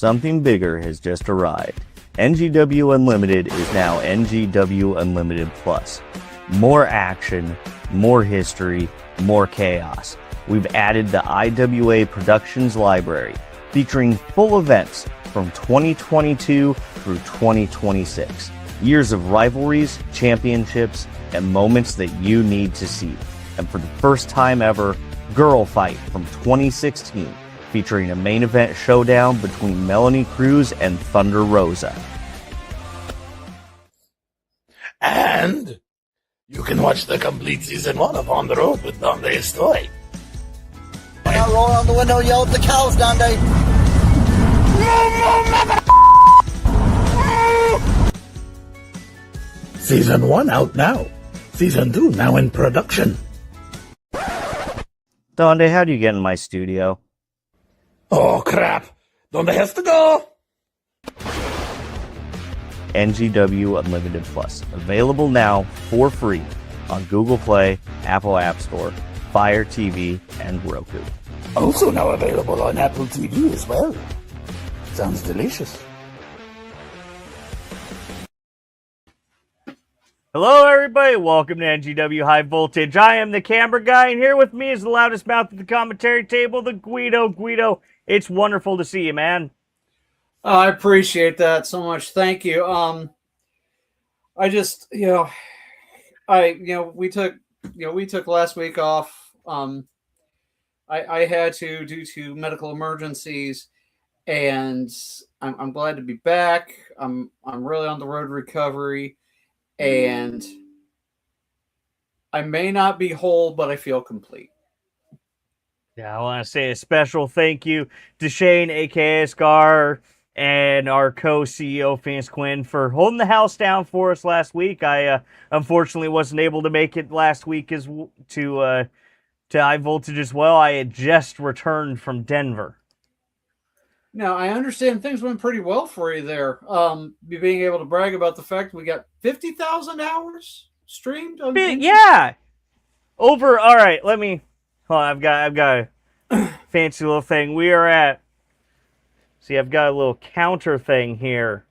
Something bigger has just arrived. NGW Unlimited is now NGW Unlimited Plus. More action, more history, more chaos. We've added the IWA Productions Library, featuring full events from 2022 through 2026. Years of rivalries, championships, and moments that you need to see. And for the first time ever, Girl Fight from 2016, featuring a main event showdown between Melanie Cruz and Thunder Rosa. And you can watch the complete season 1 of On the Road with Donde Estoy. When I roll on the window, yell at the cows, Donde. Season 1 out now. Season 2 now in production. Donde, how do you get in my studio? Oh crap! Donde has to go? NGW Unlimited Plus. Available now for free on Google Play, Apple App Store, Fire TV, and Roku. Also now available on Apple TV as well. Sounds delicious. Hello everybody, welcome to NGW High Voltage. I am the camera guy, and here with me is the loudest mouth at the commentary table, the Guido. Guido, it's wonderful to see you, man. I appreciate that so much. Thank you. I just, we took last week off. I had to due to medical emergencies, and I'm glad to be back. I'm really on the road to recovery, and I may not be whole, but I feel complete. Yeah, I want to say a special thank you to Shane, aka Scar, and our co-CEO, Phoenix Quinn, for holding the house down for us last week. I unfortunately wasn't able to make it last week to High Voltage as well. I had just returned from Denver. Now, I understand things went pretty well for you there. Being able to brag about the fact we got 50,000 hours streamed on yeah. All right, let me... Hold on, I've got a fancy little thing. We are at... See, I've got a little counter thing here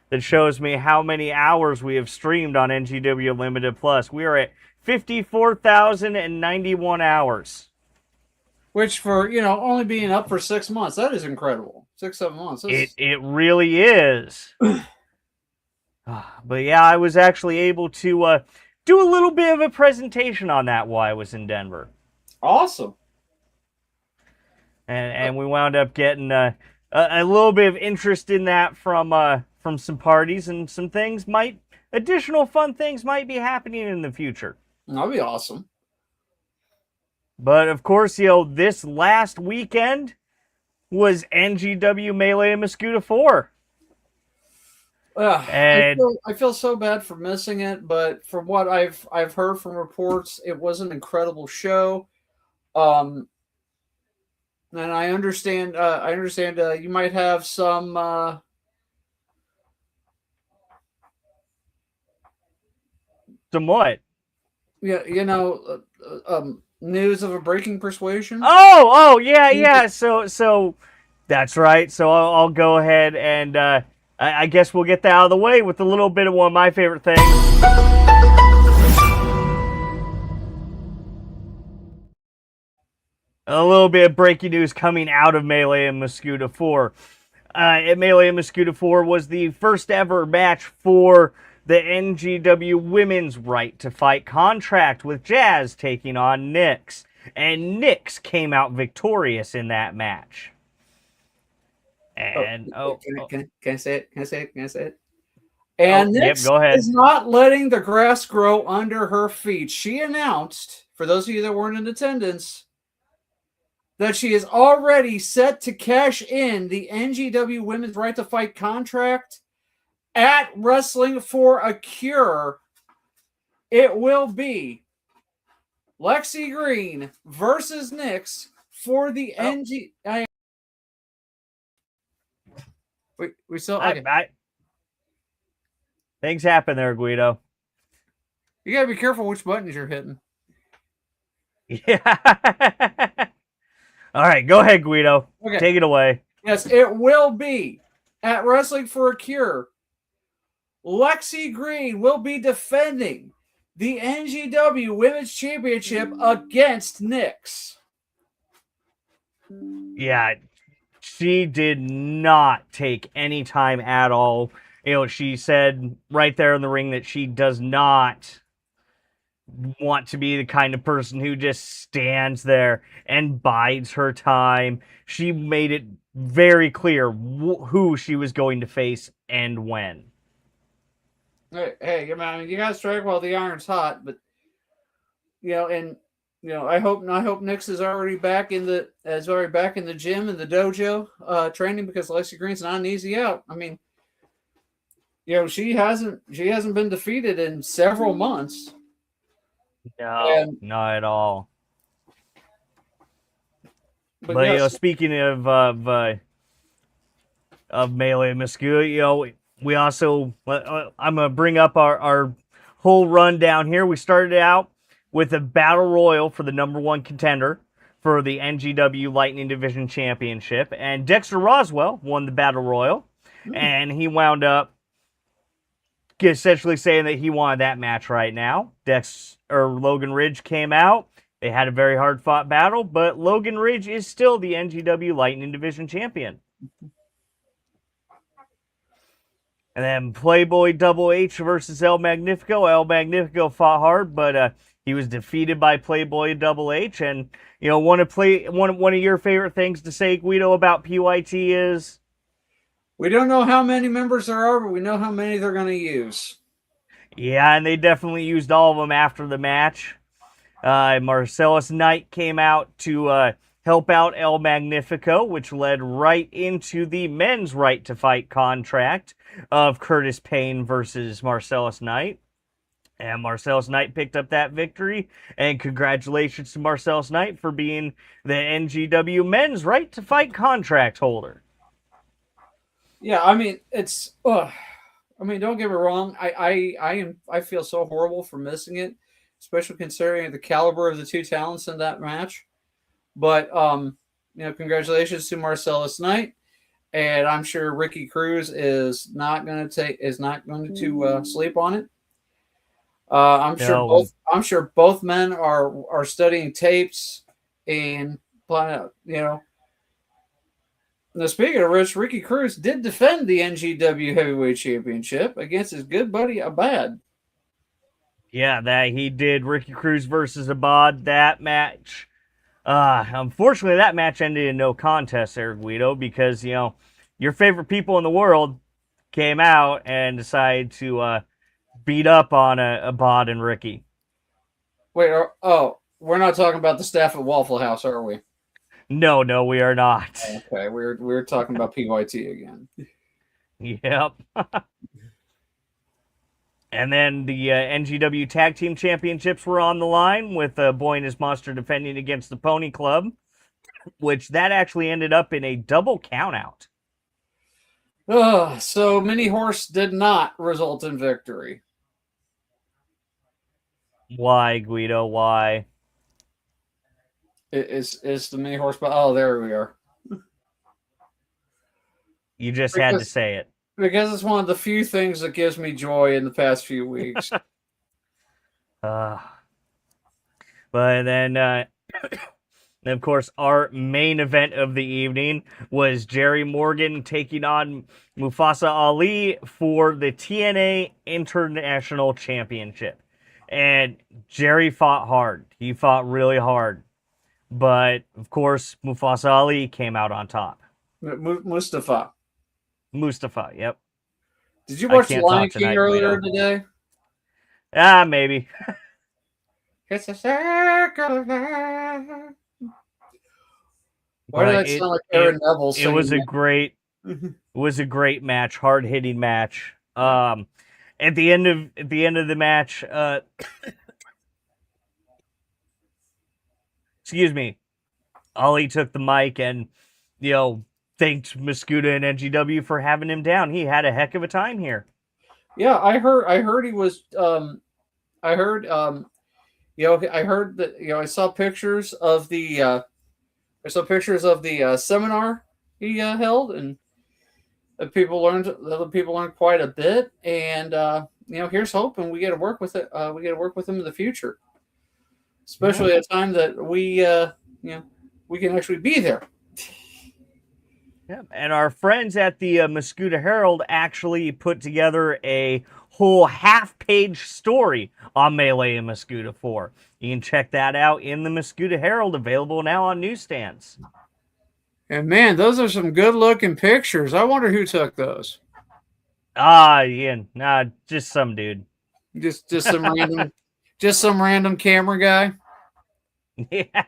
that shows me how many hours we have streamed on NGW Unlimited Plus. We are at 54,091 hours. Which for, only being up for 6 months, that is incredible. 6-7 months. It really is. But yeah, I was actually able to do a little bit of a presentation on that while I was in Denver. Awesome. And we wound up getting a little bit of interest in that from some parties, and some things additional fun things might be happening in the future. That'd be awesome. But of course, this last weekend was NGW Melee and Muscuda 4. And I feel so bad for missing it, but from what I've heard from reports, it was an incredible show. And I understand. You might have some. Some what? Yeah, news of a breaking persuasion. Oh, yeah. So that's right. So I'll go ahead and I guess we'll get that out of the way with a little bit of one of my favorite things. A little bit of breaking news coming out of Melee and Muscuda 4. At Melee and Muscuda 4 was the first ever match for the NGW Women's Right to Fight contract, with Jazz taking on Nyx. And Nyx came out victorious in that match. And can I say it? Can I say it? And Nyx go ahead. is not letting the grass grow under her feet. She announced, for those of you that weren't in attendance, that she is already set to cash in the NGW Women's Right to Fight contract at Wrestling for a Cure. It will be Lexi Green versus Nyx for the NG. We still. Okay. Things happen there, Guido. You gotta be careful which buttons you're hitting. Yeah. All right, go ahead, Guido. Okay. Take it away. Yes, it will be at Wrestling for a Cure. Lexi Green will be defending the NGW Women's Championship against Nyx. Yeah, she did not take any time at all. She said right there in the ring that she does not want to be the kind of person who just stands there and bides her time. She made it very clear who she was going to face and when. Hey, I mean, you got to strike while the iron's hot, but I hope Nyx is already back in the gym in the dojo training, because Lexi Green's not an easy out. I mean, she hasn't been defeated in several months. No, not at all. But yes. Speaking of Melee Muscu, we also I'm gonna bring up our whole rundown here. We started out with a battle royal for the #1 contender for the NGW Lightning Division Championship, and Dexter Roswell won the battle royal, and he wound up essentially saying that he wanted that match right now. Logan Ridge came out. They had a very hard-fought battle, but Logan Ridge is still the NGW Lightning Division champion. And then Playboy Double H versus El Magnifico. El Magnifico fought hard, but he was defeated by Playboy Double H. And one of your favorite things to say, Guido, about PYT is we don't know how many members there are, but we know how many they're going to use. Yeah, and they definitely used all of them after the match. Marcellus Knight came out to help out El Magnifico, which led right into the men's right to fight contract of Curtis Payne versus Marcellus Knight. And Marcellus Knight picked up that victory. And congratulations to Marcellus Knight for being the NGW men's right to fight contract holder. Yeah, I mean, it's. I mean, don't get me wrong. I feel so horrible for missing it, especially considering the caliber of the two talents in that match. But congratulations to Marcellus Knight, and I'm sure Ricky Cruz is not going to sleep on it. I'm sure both men are studying tapes and planning. Now, speaking of which, Ricky Cruz did defend the NGW Heavyweight Championship against his good buddy Abad. Yeah, that he did. Ricky Cruz versus Abad. That match. Unfortunately, that match ended in no contest there, Guido, because, your favorite people in the world came out and decided to beat up on Abad and Ricky. Wait, we're not talking about the staff at Waffle House, are we? No, we are not. Okay, we're talking about PYT again. Yep. And then the NGW Tag Team Championships were on the line, with Boy and His Monster defending against the Pony Club, which that actually ended up in a double countout. So Mini Horse did not result in victory. Why, Guido? Why? Is the Mini Horse? Oh, there we are. You just had to say it. Because it's one of the few things that gives me joy in the past few weeks. But then, of course, our main event of the evening was Jerry Morgan taking on Mufasa Ali for the TNA International Championship. And Jerry fought hard. He fought really hard. But, of course, Mufasa Ali came out on top. Mustafa, yep. Did you watch Lion King earlier today? Maybe. It's a circle. Why did that sound like Aaron Neville singing? It was a great match, hard-hitting match. At the end of the match, excuse me, Ali took the mic and thanked Muscuda and NGW for having him down. He had a heck of a time here. Yeah, I heard he was. I heard that. I saw pictures of the. Seminar he held, and other people learned quite a bit. And here's hoping we get to work with it. We get to work with him in the future, especially at a time that we can actually be there. Yeah, and our friends at the Muscuda Herald actually put together a whole half-page story on Melee and Muscuda 4. You can check that out in the Muscuda Herald, available now on newsstands. And man, those are some good-looking pictures. I wonder who took those. Ian, just some dude. Just some random camera guy. Yeah.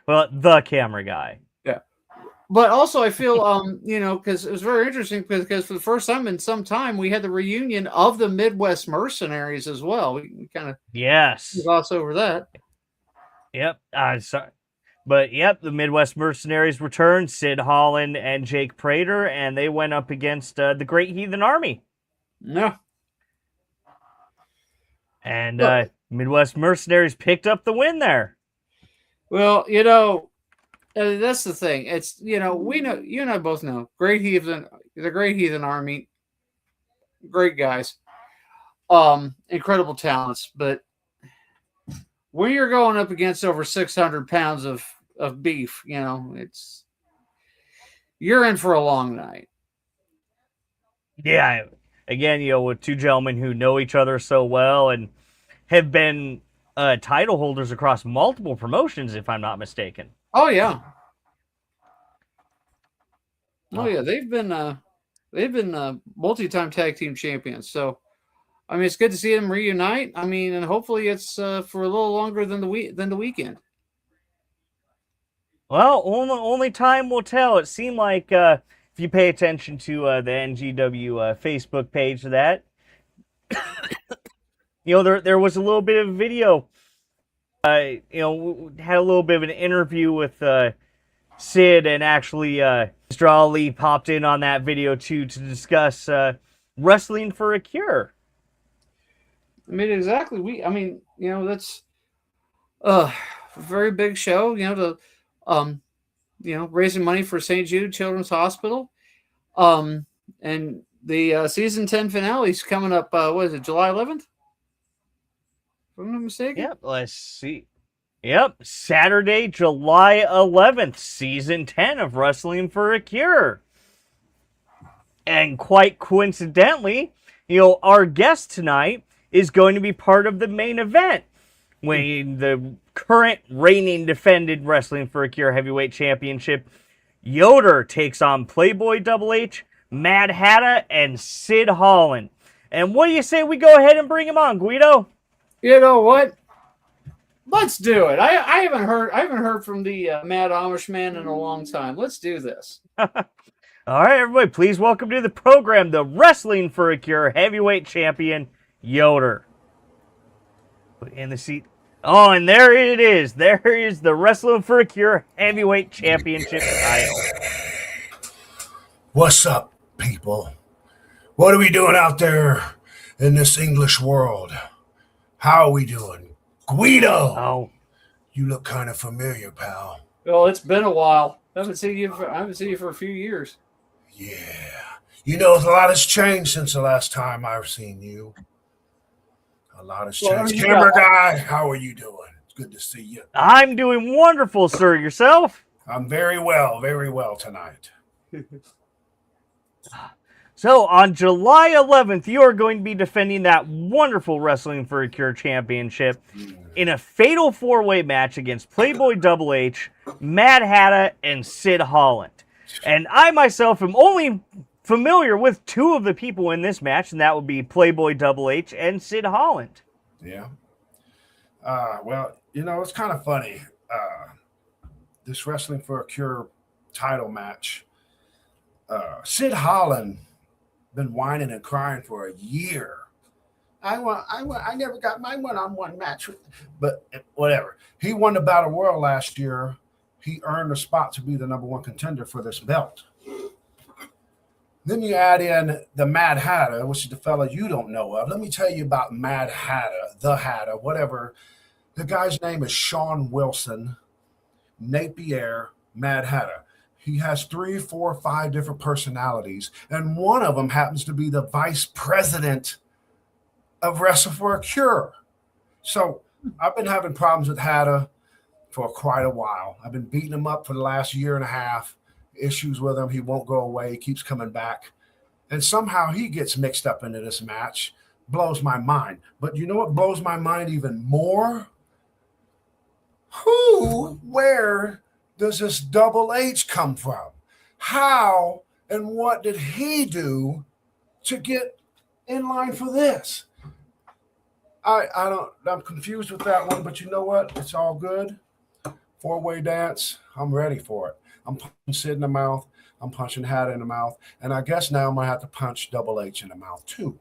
Well, the camera guy. Yeah. But also, I feel, because it was very interesting because for the first time in some time, we had the reunion of the Midwest Mercenaries as well. We kind of gloss over that. Yep. Sorry. But, yep, the Midwest Mercenaries returned, Sid Holland and Jake Prater, and they went up against the Great Heathen Army. No. And Midwest Mercenaries picked up the win there. Well, that's the thing. It's, we know, you and I both know, the Great Heathen Army, great guys, incredible talents. But when you're going up against over 600 pounds of beef, you're in for a long night. Yeah. Again, with two gentlemen who know each other so well and have been title holders across multiple promotions, if I'm not mistaken. Oh yeah. Oh yeah, they've been multi-time tag team champions. So, I mean, it's good to see them reunite. I mean, and hopefully it's for a little longer than the weekend. Well, only time will tell. It seemed like if you pay attention to the NGW Facebook page of that, there was a little bit of video. Had a little bit of an interview with Sid, and actually Mr. Ali popped in on that video too to discuss wrestling for a cure. I mean, exactly. That's a very big show. Raising money for St. Jude Children's Hospital, and the season 10 finale is coming up. What is it, July 11th? If I'm not mistaken. Yep. Let's see. Yep, Saturday, July 11th, season 10 of Wrestling for a Cure. And quite coincidentally, our guest tonight is going to be part of the main event when the current reigning defended Wrestling for a Cure Heavyweight Championship, Yoder, takes on Playboy Double H, Mad Hatter, and Sid Holland. And what do you say we go ahead and bring him on, Guido? You know what? Let's do it. I haven't heard from the Mad Amish Man in a long time. Let's do this. All right, everybody, please welcome to the program the Wrestling for a Cure Heavyweight Champion, Yoder. Put in the seat. Oh, and there it is. There is the Wrestling for a Cure Heavyweight Championship title. What's up, people? What are we doing out there in this English world? How are we doing? Guido! Oh. You look kind of familiar, pal. Well, it's been a while. I haven't seen you for a few years. Yeah. A lot has changed since the last time I've seen you. A lot has changed. Camera guy, how are you doing? It's good to see you. I'm doing wonderful, sir. Yourself? I'm very well tonight. So, on July 11th, you are going to be defending that wonderful Wrestling for a Cure Championship in a fatal four-way match against Playboy Double H, Mad Hatter, and Sid Holland. And I myself am only familiar with two of the people in this match, and that would be Playboy Double H and Sid Holland. Yeah. It's kind of funny. This Wrestling for a Cure title match, Sid Holland been whining and crying for a year. I never got my one-on-one match, but whatever. He won the Battle Royal last year. He earned a spot to be the number one contender for this belt. Then you add in the Mad Hatter, which is the fella you don't know of. Let me tell you about Mad Hatter, the Hatter, whatever. The guy's name is Sean Wilson Napier Mad Hatter. he has 3, 4, 5 different personalities, and one of them happens to be the vice president of Wrestle for a Cure. So I've been having problems with Hatta for quite a while. I've been beating him up for the last year and a half. Issues with him. He won't go away. He keeps coming back. And somehow he gets mixed up into this match. Blows my mind. But you know what blows my mind even more? Where does this Double H come from? How and what did he do to get in line for this? I'm confused with that one, but you know what? It's all good. 4-way dance. I'm ready for it. I'm punching Sid in the mouth. I'm punching Hatta in the mouth. And I guess now I'm going to have to punch Double H in the mouth too.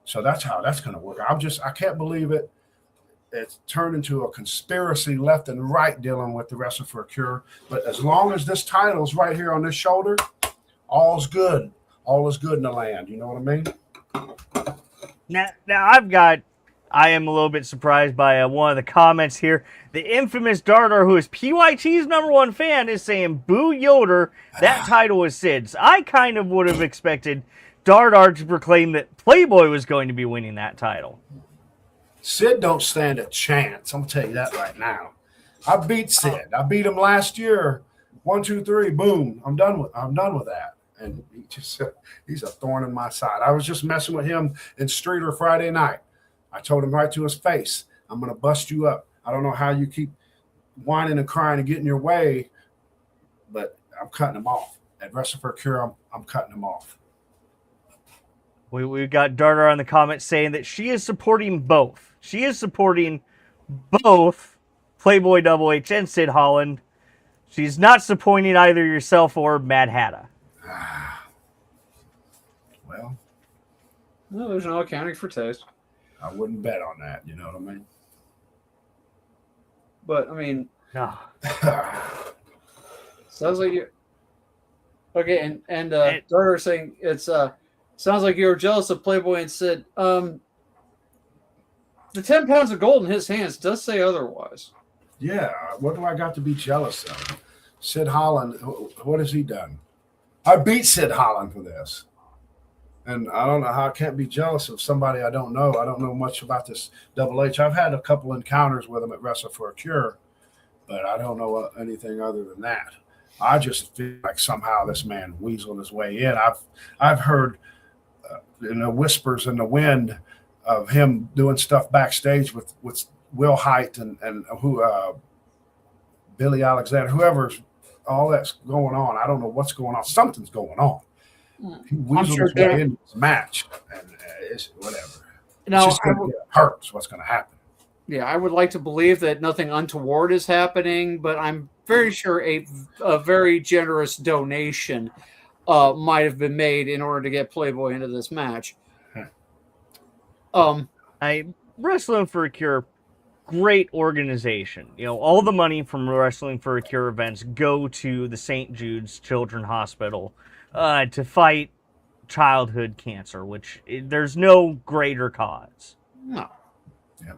So that's how that's going to work. I can't believe it. It's turned into a conspiracy left and right dealing with the Wrestle for a Cure. But as long as this title's right here on this shoulder, all's good. All is good in the land. You know what I mean? Now I am a little bit surprised by one of the comments here. The infamous Darter, who is PYT's #1 fan, is saying, boo Yoder, that title is Sid's. I kind of would have expected Darter to proclaim that Playboy was going to be winning that title. Sid don't stand a chance. I'm going to tell you that right now. I beat Sid. I beat him last year. 1, 2, 3, boom. I'm done with that. And he's a thorn in my side. I was just messing with him in Streeter Friday night. I told him right to his face, I'm going to bust you up. I don't know how you keep whining and crying and getting your way, but I'm cutting him off. At Wrestle for a Cure, I'm cutting him off. We've got Darter on the comments saying that she is supporting both. She is supporting both Playboy Double H and Sid Holland. She's not supporting either yourself or Mad Hatta. Well, there's no accounting for taste. I wouldn't bet on that. You know what I mean? But, I mean, No. sounds like you. Okay, and Darter saying it's sounds like you were jealous of Playboy and Sid. The 10 pounds of gold in his hands does say otherwise. Yeah, what do I got to be jealous of? Sid Holland, what has he done? I beat Sid Holland for this. And I don't know how I can't be jealous of somebody I don't know. I don't know much about this Double H. I've had a couple encounters with him at Wrestle for a Cure, but I don't know anything other than that. I just feel like somehow this man weaseled his way in. I've heard whispers in the wind of him doing stuff backstage with Will Height and who Billy Alexander, whoever's all that's going on. I don't know what's going on. Something's going on. He weaseled his way into this match, and it's whatever. Now, it's just going to hurt. What's going to happen? Yeah, I would like to believe that nothing untoward is happening, but I'm very sure a very generous donation might have been made in order to get Playboy into this match. Wrestling for a Cure, great organization. You know, all the money from Wrestling for a Cure events go to the St. Jude's Children's Hospital to fight childhood cancer, which there's no greater cause. No. Yeah.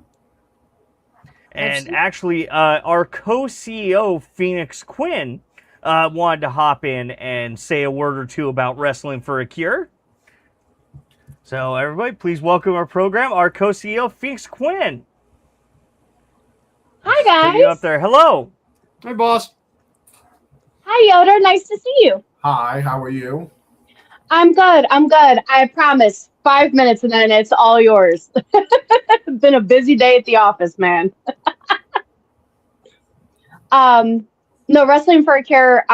And actually, our co-CEO, Phoenix Quinn, wanted to hop in and say a word or two about Wrestling for a Cure. So, everybody, please welcome our program, our co-CEO, Phoenix Quinn. Hi, guys. Put you up there. Hello. Hey, boss. Hi, Yoder. Nice to see you. Hi, how are you? I'm good. I promise. 5 minutes and then it's all yours. It's been a busy day at the office, man. No, Wrestling for a Cure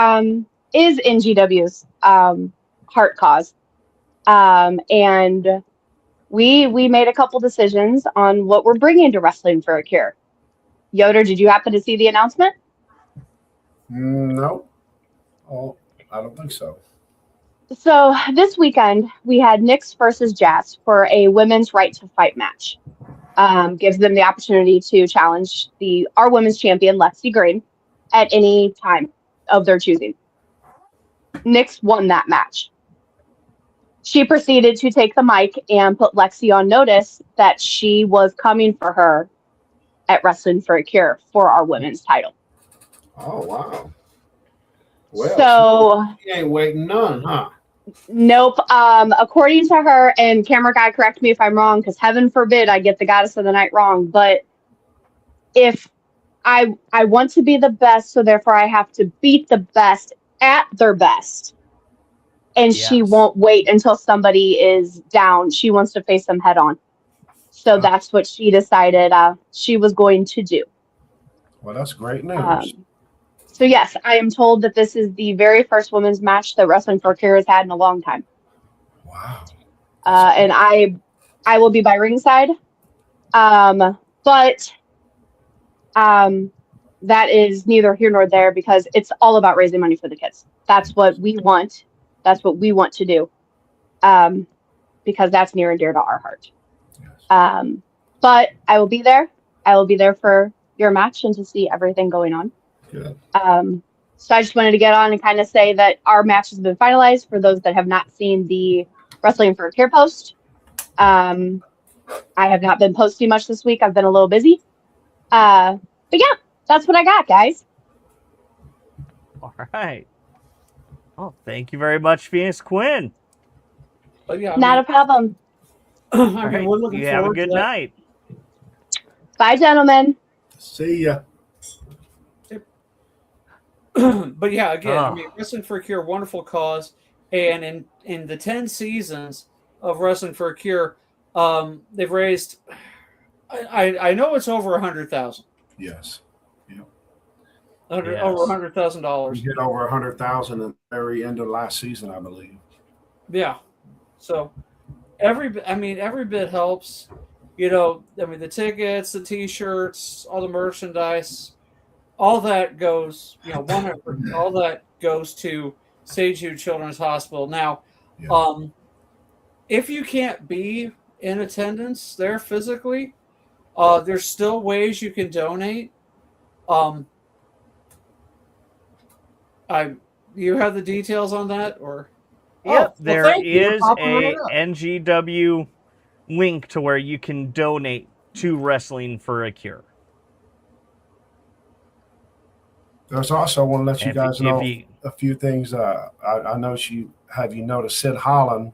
is NGW's heart cause. And we made a couple decisions on what we're bringing to Wrestling for a Cure. Yoder, did you happen to see the announcement? No. Oh, I don't think so. So this weekend, we had Nyx versus Jazz for a women's right to fight match. Gives them the opportunity to challenge our women's champion, Lexi Green, at any time of their choosing. Nyx won that match. She proceeded to take the mic and put Lexi on notice that she was coming for her at Wrestling for a Cure for our women's title. Oh, wow. Well, So she ain't waiting none, huh? nope. According to her, and camera guy, correct me if I'm wrong, because heaven forbid I get the goddess of the night wrong. But if I want to be the best, so therefore I have to beat the best at their best. And she Yes. won't wait until somebody is down. She wants to face them head on. So that's what she decided she was going to do. Well, that's great news. So yes, I am told that this is the very first women's match that Wrestling for Cure has had in a long time. Wow. And I will be by ringside. But that is neither here nor there because it's all about raising money for the kids. That's what we want. That's what we want to do. Because that's near and dear to our heart. Yes. But I will be there. I will be there for your match and to see everything going on. Good. So I just wanted to get on and kind of say that our match has been finalized for those that have not seen the Wrestling for a Cure post. I have not been posting much this week. I've been a little busy. But yeah, that's what I got, guys. All right. Oh, thank you very much, Phoenix Quinn. But yeah, Not a problem. we're looking You have a forward good to that. night. Bye, gentlemen. See ya. But yeah, again, Oh. Wrestling for a Cure, wonderful cause, and in the 10 seasons of Wrestling for a Cure, they've raised, I know it's over $100,000. Yes. Over We $100,000. hit over 100,000 at the very end of last season, I believe. Yeah. So every bit helps. The tickets, the T-shirts, all the merchandise, all that goes. 100%, all that goes to St. Jude Children's Hospital. Now, if you can't be in attendance there physically, there's still ways you can donate. You have the details on that, or? Yep, Oh, there thank you for is popping a right up. NGW link to where you can donate to Wrestling for a Cure. There's also, I want to let you If- guys if know you- a few things. I know you noticed Sid Holland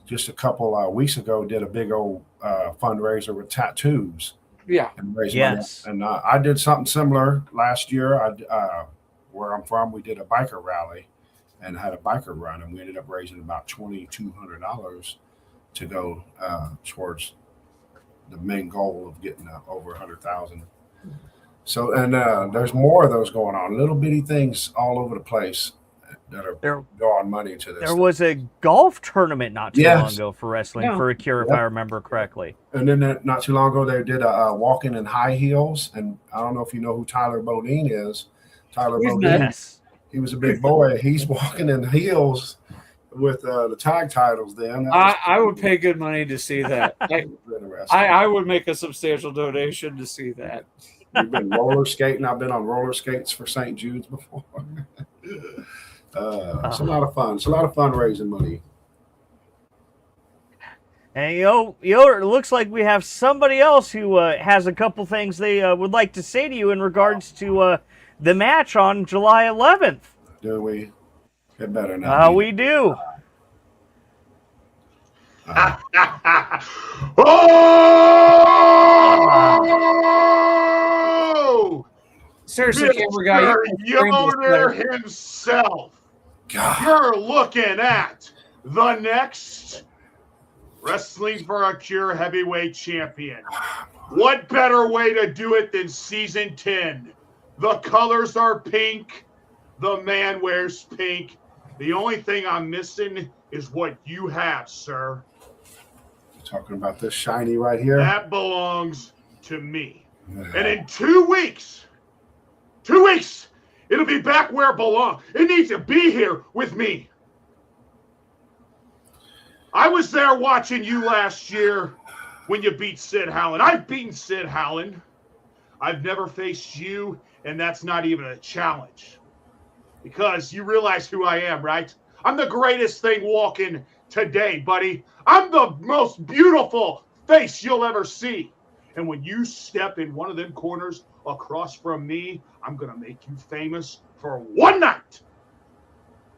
just a couple weeks ago did a big old fundraiser with tattoos. Yeah. And raised Yes. money. And I did something similar last year. Where I'm from, we did a biker rally and had a biker run, and we ended up raising about $2,200 to go towards the main goal of getting over 100,000. So, and there's more of those going on, little bitty things all over the place that are drawing money to this. There was a golf tournament not too long ago for Wrestling Yeah. for a Cure, if I remember correctly. And then not too long ago, they did a walking in high heels. And I don't know if you know who Tyler Bodine is. Tyler He's Bodine, Yes. he was a big boy. He's walking in heels with the tag titles then. I would pay good money to see that. Interesting. I would make a substantial donation to see that. We've been roller skating. I've been on roller skates for St. Jude's before. It's a lot of fun. It's a lot of fun raising money. And Yoder, it looks like we have somebody else who has a couple things they would like to say to you in regards to the match on July 11th. Do we? It better not. We do. Oh! Seriously, camera guy, Mr. you can frame this better. Yoder himself. God. You're looking at the next Wrestling for a Cure Heavyweight Champion. What better way to do it than season 10? The colors are pink. The man wears pink. The only thing I'm missing is what you have, sir. Talking about this shiny right here. That belongs to me. And in 2 weeks, it'll be back where it belongs. It needs to be here with me. I was there watching you last year when you beat Sid Howland. I've beaten Sid Howland. I've never faced you, and that's not even a challenge. Because you realize who I am, right? I'm the greatest thing walking today, buddy. I'm the most beautiful face you'll ever see. And when you step in one of them corners across from me, I'm going to make you famous for one night.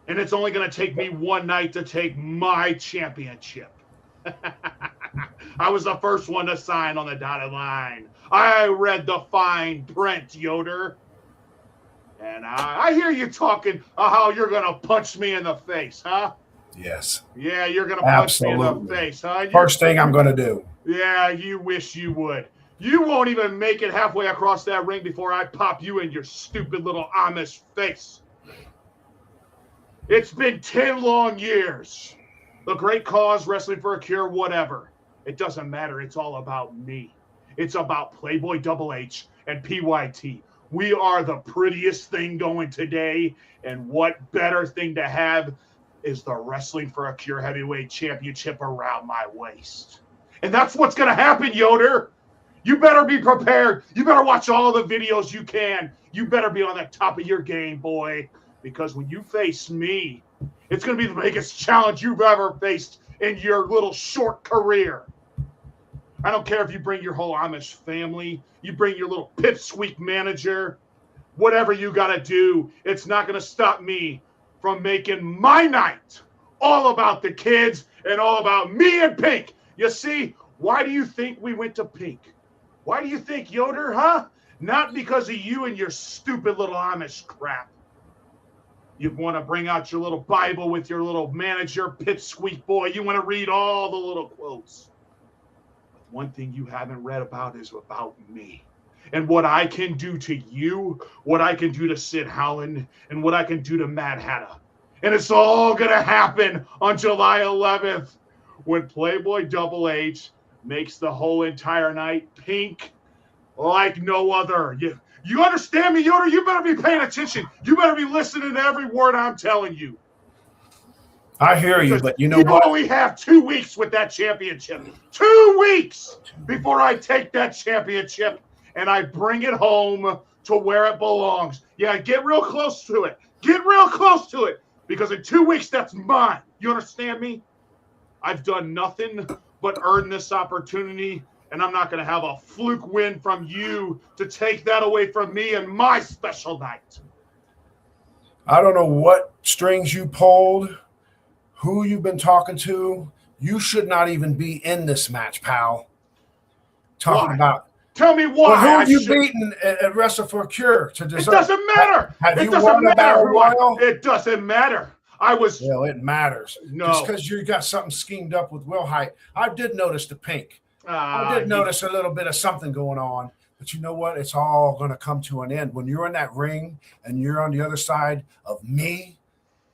And it's only going to take me one night to take my championship. I was the first one to sign on the dotted line. I read the fine print, Yoder. And I hear you talking how you're going to punch me in the face, huh? Yes. Yeah, you're going to punch me in the face, huh? First thing I'm going to do. Yeah, you wish you would. You won't even make it halfway across that ring before I pop you in your stupid little Amish face. It's been 10 long years. The great cause, wrestling for a cure, whatever. It doesn't matter. It's all about me. It's about Playboy Double H and PYT. We are the prettiest thing going today, and what better thing to have is the Wrestling for a Cure Heavyweight Championship around my waist. And that's what's going to happen, Yoder. You better be prepared. You better watch all the videos you can. You better be on the top of your game, boy, because when you face me, it's going to be the biggest challenge you've ever faced in your little short career. I don't care if you bring your whole Amish family, you bring your little pipsqueak manager, whatever you got to do, it's not going to stop me from making my night all about the kids and all about me and Pink. You see, why do you think we went to Pink? Why do you think, Yoder, huh? Not because of you and your stupid little Amish crap. You want to bring out your little Bible with your little manager, pipsqueak boy. You want to read all the little quotes. But one thing you haven't read about is about me. And what I can do to you, what I can do to Sid Howland, and what I can do to Mad Hatter. And it's all going to happen on July 11th when Playboy Double H makes the whole entire night pink like no other. You understand me, Yoder? You better be paying attention. You better be listening to every word I'm telling you. I hear you, but you know what? You only have 2 weeks with that championship. 2 weeks before I take that championship and I bring it home to where it belongs. Yeah, get real close to it. Get real close to it, because in 2 weeks, that's mine. You understand me? I've done nothing but earn this opportunity, and I'm not going to have a fluke win from you to take that away from me and my special night. I don't know what strings you pulled, who you've been talking to. You should not even be in this match, pal. Talking about. Tell me why. Well, who have you beaten at Wrestle for a Cure to deserve? It doesn't matter. Have you won a battle royal? It doesn't matter. Well, it matters. No. Just because you got something schemed up with Will Height. I did notice the pink. I did notice a little bit of something going on. But you know what? It's all going to come to an end. When you're in that ring and you're on the other side of me,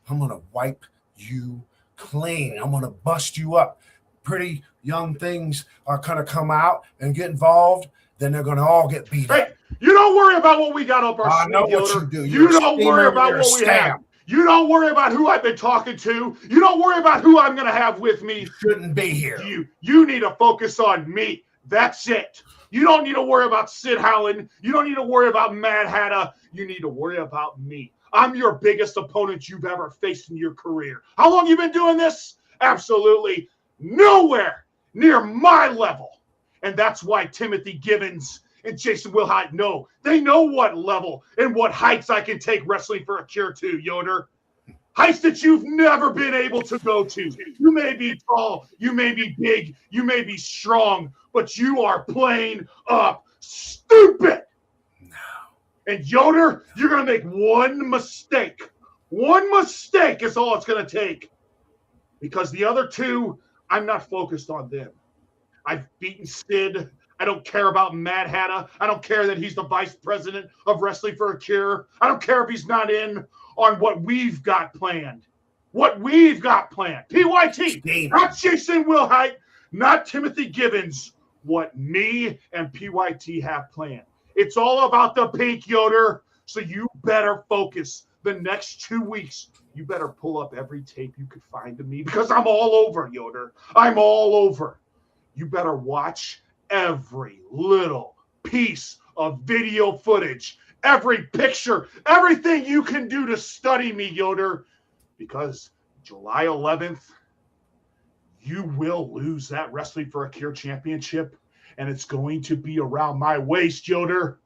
I'm going to wipe you clean. I'm going to bust you up. Pretty young things are going to come out and get involved. Then they're going to all get beat up. Hey, you don't worry about what we got up our sleeve, I know what Yoder. you do. You don't worry about what we have. You don't worry about who I've been talking to. You don't worry about who I'm going to have with me. You shouldn't be here. You need to focus on me. That's it. You don't need to worry about Sid Howland. You don't need to worry about Mad Hatter. You need to worry about me. I'm your biggest opponent you've ever faced in your career. How long you been doing this? Absolutely nowhere near my level. And that's why Timothy Givens and Jason Wilhite know. They know what level and what heights I can take Wrestling for a Cure to, Yoder. Heights that you've never been able to go to. You may be tall, you may be big, you may be strong, but you are plain up stupid. No. And Yoder, you're going to make one mistake. One mistake is all it's going to take. Because the other two, I'm not focused on them. I've beaten Sid. I don't care about Mad Hatter. I don't care that he's the vice president of Wrestling for a Cure. I don't care if he's not in on what we've got planned. What we've got planned. PYT, not Jason Wilhite, not Timothy Givens. What me and PYT have planned. It's all about the pink, Yoder. So you better focus the next 2 weeks. You better pull up every tape you could find of me, because I'm all over, Yoder. I'm all over. You better watch every little piece of video footage, every picture, everything you can do to study me, Yoder, because July 11th, you will lose that Wrestling for a Cure championship, and it's going to be around my waist, Yoder.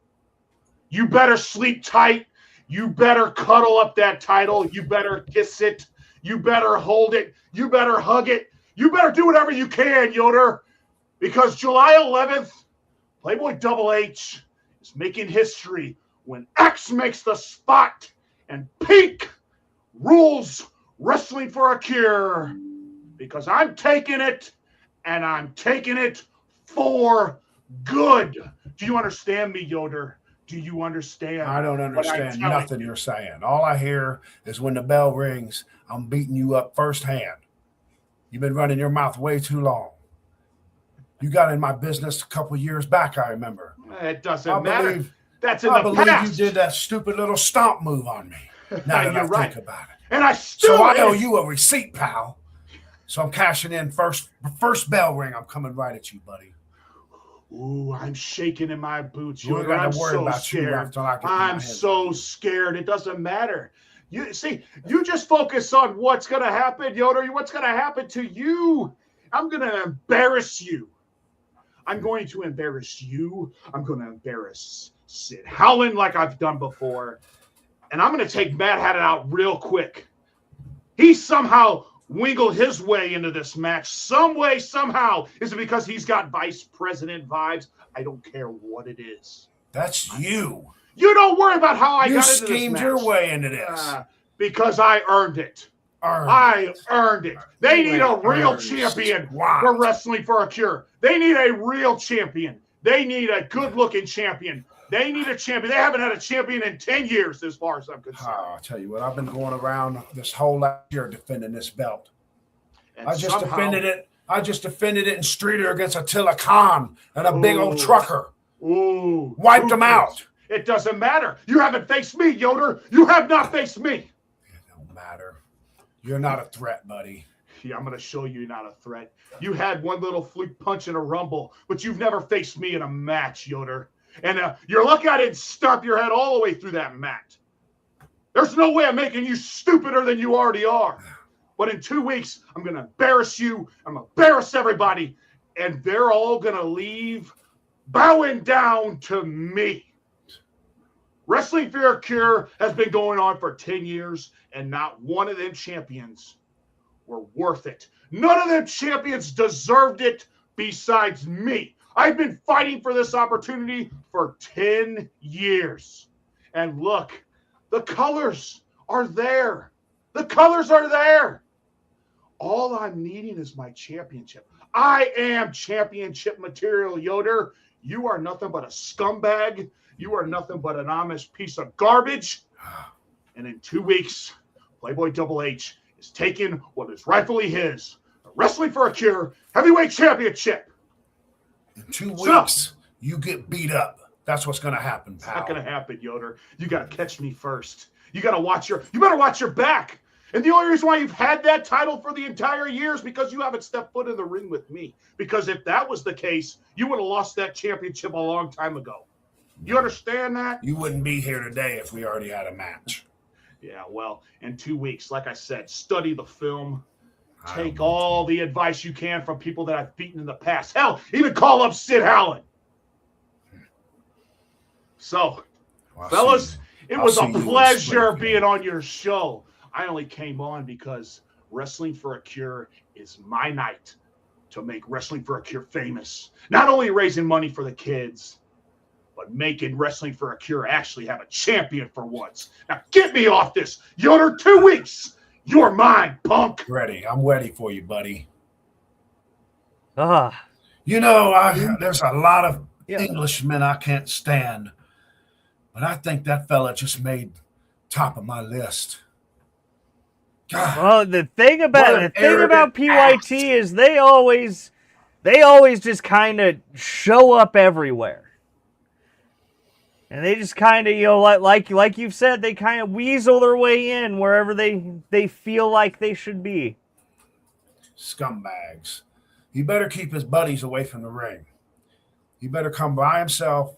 You better sleep tight. You better cuddle up that title. You better kiss it. You better hold it. You better hug it. You better do whatever you can, Yoder, because July 11th, Playboy Double H is making history when X makes the spot and Pink rules Wrestling for a Cure, because I'm taking it, and I'm taking it for good. Do you understand me, Yoder? Do you understand? I don't understand nothing you're saying. All I hear is when the bell rings, I'm beating you up firsthand. You've been running your mouth way too long. You got in my business a couple years back, I remember. It doesn't matter. That's in I the believe past. you did that stupid little stomp move on me. Now that You're I right. think about it. And I still I owe you a receipt, pal. So I'm cashing in first. First bell ring, I'm coming right at you, buddy. Ooh, I'm shaking in my boots. You ain't Yoder. got I'm to worry so about you scared. after I get I'm so scared. It doesn't matter. You see, you just focus on what's going to happen, Yoder. What's going to happen to you? I'm going to embarrass you. I'm going to embarrass you. I'm going to embarrass Sid Howland like I've done before. And I'm going to take Mad Hatter out real quick. He somehow wiggled his way into this match. Some way, somehow. Is it because he's got vice president vibes? I don't care what it is. That's you. You don't worry about how I got into this match. You schemed your way into this. Because I earned it. I earned it. They need a real champion for Wrestling for a Cure. They need a real champion. They need a good-looking champion. They need a champion. They haven't had a champion in 10 years, as far as I'm concerned. I'll tell you what, I've been going around this whole last year defending this belt. And I just defended it in Streeter against Attila Khan and a big old trucker. Ooh. Wiped him out. It doesn't matter. You haven't faced me, Yoder. You have not faced me. It don't matter. You're not a threat, buddy. Yeah, I'm going to show you not a threat. You had one little fluke punch in a rumble, but you've never faced me in a match, Yoder. And you're lucky I didn't stomp your head all the way through that mat. There's no way I'm making you stupider than you already are. But in 2 weeks, I'm going to embarrass you. I'm going to embarrass everybody. And they're all going to leave bowing down to me. Wrestling for a Cure has been going on for 10 years, and not one of them champions were worth it. None of them champions deserved it besides me. I've been fighting for this opportunity for 10 years. And look, the colors are there. The colors are there. All I'm needing is my championship. I am championship material, Yoder. You are nothing but a scumbag. You are nothing but an Amish piece of garbage. And in 2 weeks, Playboy Double H is taking what is rightfully his, the Wrestling for a Cure Heavyweight Championship. In 2 weeks, you get beat up. That's what's going to happen, pal. It's not going to happen, Yoder. You got to catch me first. You better watch your back. And the only reason why you've had that title for the entire year is because you haven't stepped foot in the ring with me. Because if that was the case, you would have lost that championship a long time ago. You understand that? You wouldn't be here today if we already had a match. Yeah, well, in 2 weeks, like I said, study the film. Take all the advice you can from people that I've beaten in the past. Hell, even call up Sid Howland. So, fellas, it was a pleasure being on your show. I only came on because Wrestling for a Cure is my night to make Wrestling for a Cure famous. Not only raising money for the kids, but making Wrestling for a Cure actually have a champion for once. Now get me off this. Yoder, 2 weeks. You're mine, punk. Ready. I'm ready for you, buddy. You know, there's a lot of Englishmen I can't stand, but I think that fella just made top of my list. God, well, the thing about PYT is they always just kind of show up everywhere. And they just kind of, like you've said, they kind of weasel their way in wherever they feel like they should be. Scumbags. He better keep his buddies away from the ring. He better come by himself,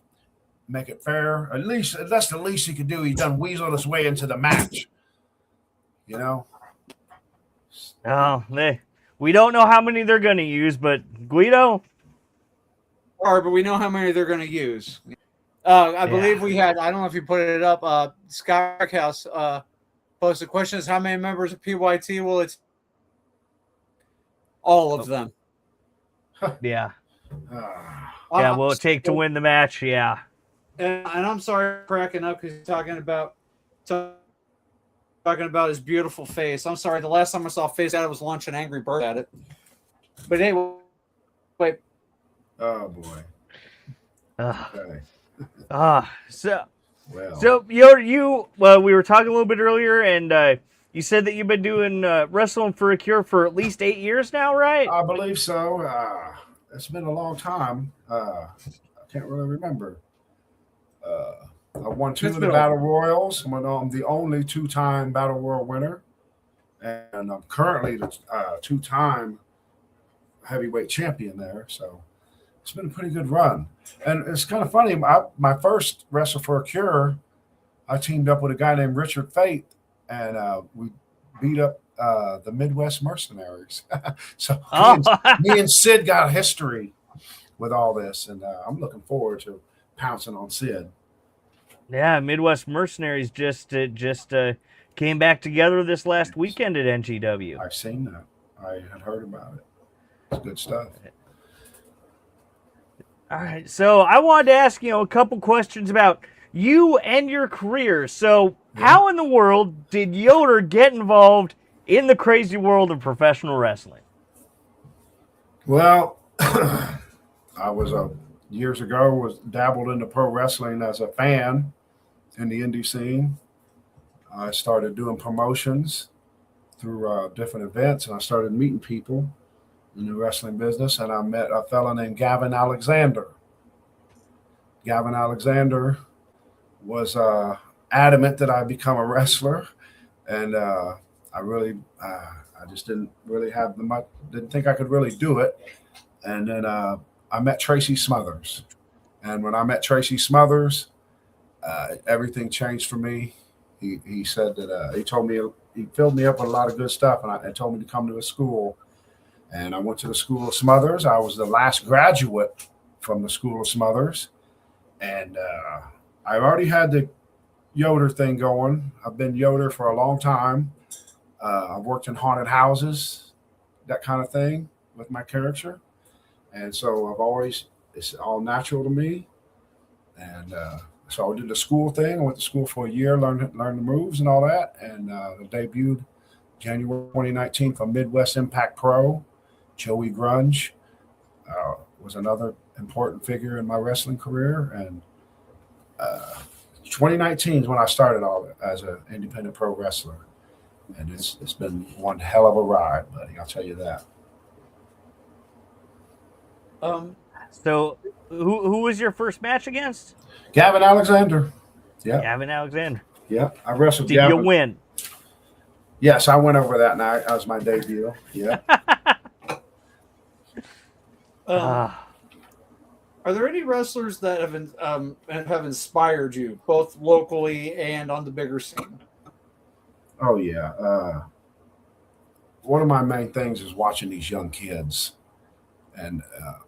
make it fair. At least that's the least he could do. He done weaseled his way into the match. You know? Oh, we don't know how many they're going to use, but Guido? But we know how many they're going to use. I believe we had, I don't know if you put it up, Scott House posted, the question is, how many members of PYT will it? All of them. Yeah. Ah, Will it take to win the match? Yeah. And I'm sorry for cracking up because he's talking about his beautiful face. I'm sorry. The last time I saw a face at it was launching Angry Bird at it. But anyway, wait. oh boy. Okay. So we were talking a little bit earlier, and you said that you've been doing wrestling for a Cure for at least 8 years now, right? I believe so. It's been a long time. I can't really remember. I won 2 of the Battle Royals. I'm the only 2-time Battle Royal winner. And I'm currently the 2-time heavyweight champion there. So it's been a pretty good run. And it's kind of funny. My first wrestle for a Cure, I teamed up with a guy named Richard Fate, and we beat up the Midwest Mercenaries. So me and Sid got a history with all this, and I'm looking forward to pouncing on Sid. Yeah, Midwest Mercenaries just came back together this last weekend at NGW. I've seen that. I had heard about it. It's good stuff. All right, so I wanted to ask a couple questions about you and your career. So how in the world did Yoder get involved in the crazy world of professional wrestling? Well, I was years ago dabbled into pro wrestling as a fan in the indie scene. I started doing promotions through different events, and I started meeting people in the wrestling business, and I met a fellow named Gavin Alexander. Gavin Alexander was adamant that I become a wrestler, and I just didn't really have didn't think I could really do it. And then I met Tracy Smothers, and when I met Tracy Smothers, everything changed for me. He said that he told me, he filled me up with a lot of good stuff, and told me to come to his school. And I went to the School of Smothers. I was the last graduate from the School of Smothers, and I already had the Yoder thing going. I've been Yoder for a long time. I've worked in haunted houses, that kind of thing with my character. And so it's all natural to me. And so I did the school thing. I went to school for a year, learned the moves and all that. And debuted January 2019 for Midwest Impact Pro. Joey Grunge was another important figure in my wrestling career. And 2019 is when I started as an independent pro wrestler. And it's been one hell of a ride, buddy. I'll tell you that. So who was your first match against? Gavin Alexander. Yeah. Gavin Alexander. Yeah. I wrestled Did Gavin. you win? Yes, I went over that night. That was my debut. Yeah. Are there any wrestlers that have inspired you, both locally and on the bigger scene? Oh, yeah. One of my main things is watching these young kids. And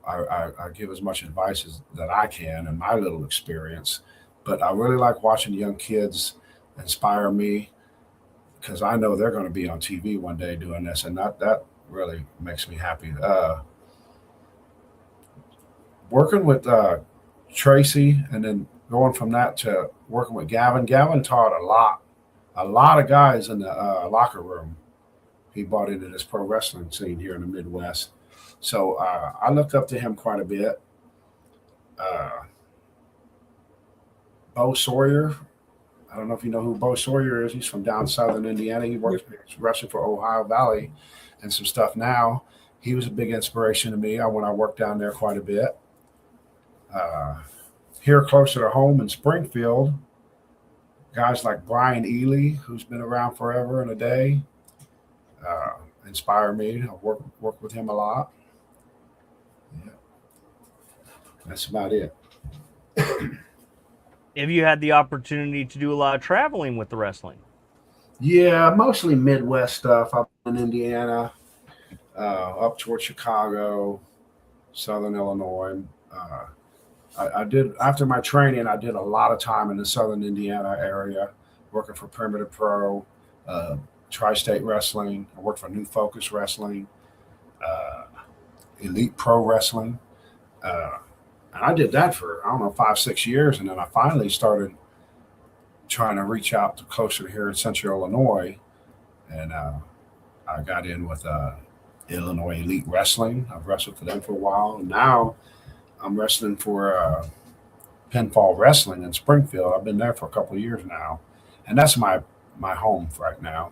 I give as much advice that I can in my little experience. But I really like watching young kids inspire me, because I know they're going to be on TV one day doing this. And that really makes me happy. Working with Tracy, and then going from that to working with Gavin. Gavin taught a lot of guys in the locker room. He brought into this pro wrestling scene here in the Midwest. So I looked up to him quite a bit. Bo Sawyer. I don't know if you know who Bo Sawyer is. He's from down southern Indiana. He's wrestling for Ohio Valley and some stuff now. He was a big inspiration to me when I worked down there quite a bit. Here closer to home in Springfield, guys like Brian Ely, who's been around forever and a day, inspire me. I've worked with him a lot. Yeah. That's about it. Have you had the opportunity to do a lot of traveling with the wrestling? Yeah, mostly Midwest stuff. Up in Indiana, up towards Chicago, Southern Illinois, I did after my training. I did a lot of time in the Southern Indiana area, working for Primitive Pro, Tri-State Wrestling. I worked for New Focus Wrestling, Elite Pro Wrestling, and I did that for, I don't know, 5-6 years, and then I finally started trying to reach out to closer to here in Central Illinois, and I got in with Illinois Elite Wrestling. I've wrestled for them for a while, and now I'm wrestling for Pinfall Wrestling in Springfield. I've been there for a couple of years now, and that's my home right now.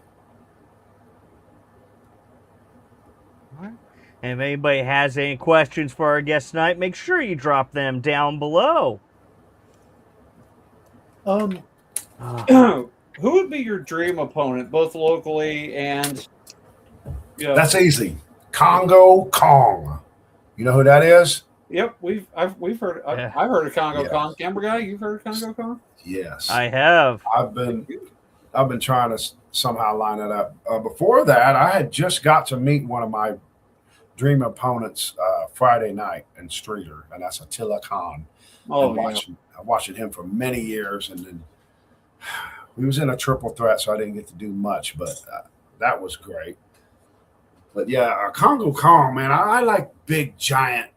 And if anybody has any questions for our guest tonight, make sure you drop them down below. Who would be your dream opponent, both locally and? That's easy. Congo Kong. You know who that is? Yep, we've heard. Yeah. I've heard of Congo Yeah. Kong. Camber guy, you've heard of Congo Kong? Yes. I have. I've been trying to somehow line it up. Before that, I had just got to meet one of my dream opponents Friday night in Streeter, and that's Attila Khan. Oh, I watched him for many years, and then we was in a triple threat, so I didn't get to do much, but that was great. But yeah, Congo Kong, man, I like big giant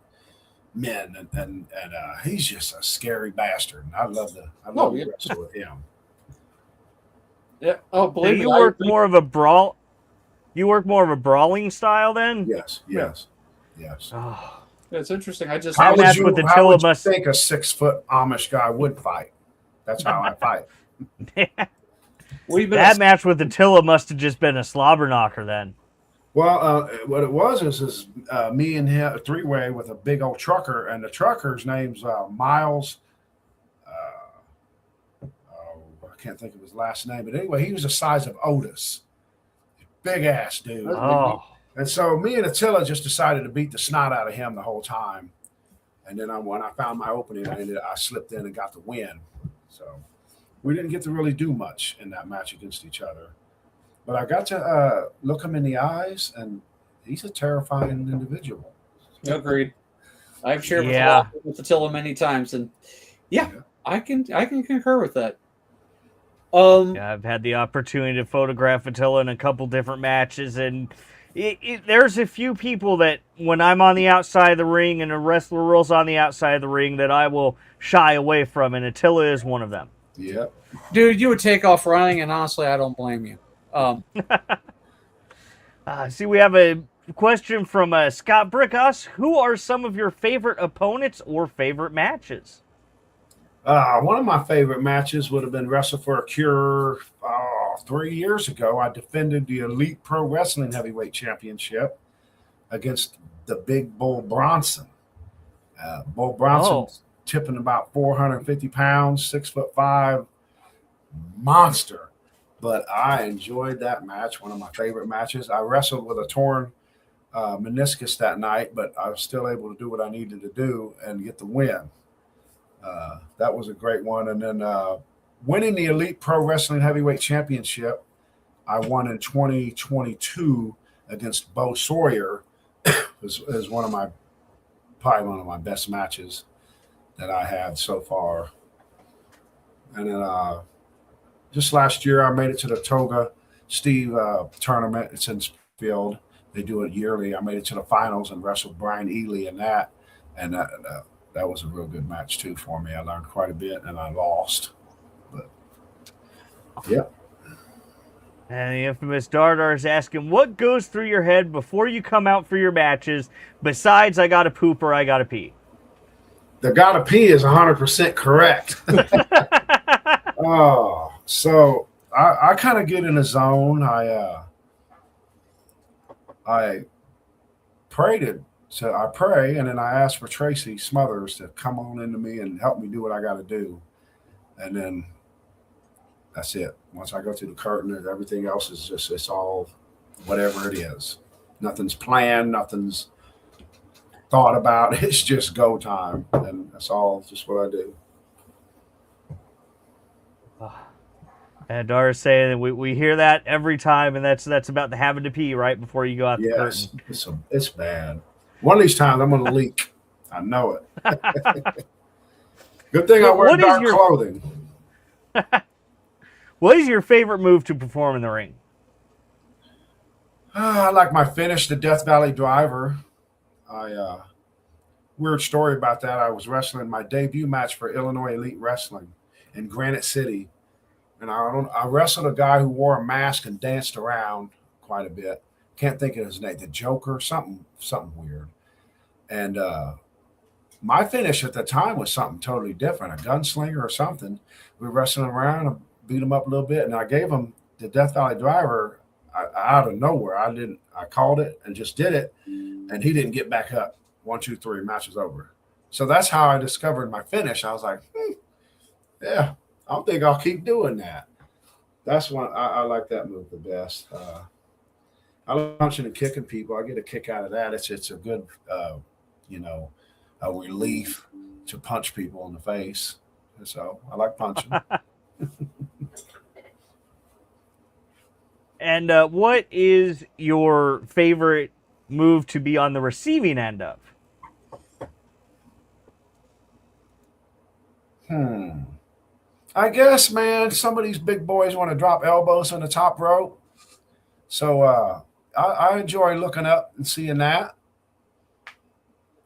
men, and he's just a scary bastard. And I love to wrestle with him. yeah. Oh, believe Do me, you work more of a brawl? You work more of a brawling style then? Yes. Oh. it's interesting. I just How match would with you, the how would you Tilla think a 6-foot Amish guy would fight? That's how I fight. we've been That match with Attila must have just been a slobber knocker then. Well, what it was is me and him, a three-way with a big old trucker, and the trucker's name's Miles. I can't think of his last name, but anyway, he was the size of Otis. Big ass dude. Oh. And so me and Attila just decided to beat the snot out of him the whole time. And then when I found my opening, I slipped in and got the win. So we didn't get to really do much in that match against each other. But I got to look him in the eyes, and he's a terrifying individual. Agreed. I've shared with Attila many times, and I can concur with that. Yeah, I've had the opportunity to photograph Attila in a couple different matches, and there's a few people that when I'm on the outside of the ring and a wrestler rolls on the outside of the ring that I will shy away from, and Attila is one of them. Yeah. Dude, you would take off running, and honestly, I don't blame you. See, we have a question from Scott Brickus. Who are some of your favorite opponents or favorite matches? One of my favorite matches would have been Wrestle for a Cure 3 years ago. I defended the Elite Pro Wrestling Heavyweight Championship against the Big Bull Bronson. Bull Bronson's tipping about 450 pounds, 6'5", monster. But I enjoyed that match, one of my favorite matches. I wrestled with a torn meniscus that night, but I was still able to do what I needed to do and get the win. That was a great one. And then winning the Elite Pro Wrestling Heavyweight Championship, I won in 2022 against Bo Sawyer. is probably one of my best matches that I had so far. And then just last year, I made it to the Toga Steve tournament. It's in Springfield. They do it yearly. I made it to the finals and wrestled Brian Ely in that. And that was a real good match, too, for me. I learned quite a bit, and I lost. But, yeah. And the infamous Dardar is asking, what goes through your head before you come out for your matches besides I got to poop or I got to pee? The gotta pee is 100% correct. So I kind of get in a zone. I pray I pray, and then I ask for Tracy Smothers to come on into me and help me do what I got to do. And then that's it. Once I go through the curtain, and everything else is just, it's all whatever it is. Nothing's planned, nothing's thought about. It's just go time. And that's all just what I do. And Dara's saying that we hear that every time, and that's about the having to pee right before you go out the curtain. It's bad. One of these times I'm going to leak. I know it. Good thing I wear What is dark your- clothing. What is your favorite move to perform in the ring? I like my finish, the Death Valley Driver. Weird story about that. I was wrestling my debut match for Illinois Elite Wrestling in Granite City, and I wrestled a guy who wore a mask and danced around quite a bit. Can't think of his name. The Joker, something weird. And my finish at the time was something totally different, a gunslinger or something. We were wrestling around and beat him up a little bit, and I gave him the Death Valley Driver out of nowhere. I called it and just did it, and he didn't get back up. 1, 2, 3, match is over. So that's how I discovered my finish. I was like, yeah, I don't think I'll keep doing that. That's one I like that move the best. I like punching and kicking people. I get a kick out of that. It's a good, a relief to punch people in the face. So I like punching. And what is your favorite move to be on the receiving end of? I guess, man, some of these big boys want to drop elbows on the top rope. So I enjoy looking up and seeing that.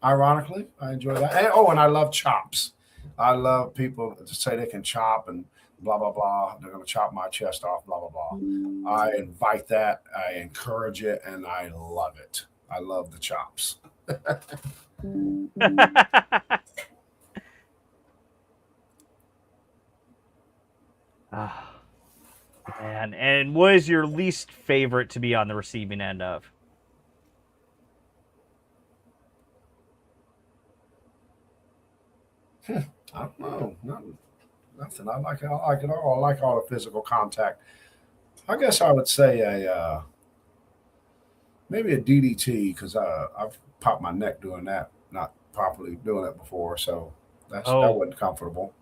Ironically, I enjoy that. And I love chops. I love people to say they can chop and blah, blah, blah. They're going to chop my chest off, blah, blah, blah. I invite that. I encourage it, and I love it. I love the chops. Oh, man. And what is your least favorite to be on the receiving end of? I don't know. Nothing. I like it all. I like all the physical contact. I guess I would say maybe a DDT because I've popped my neck doing that, not properly doing it before, so that wasn't comfortable.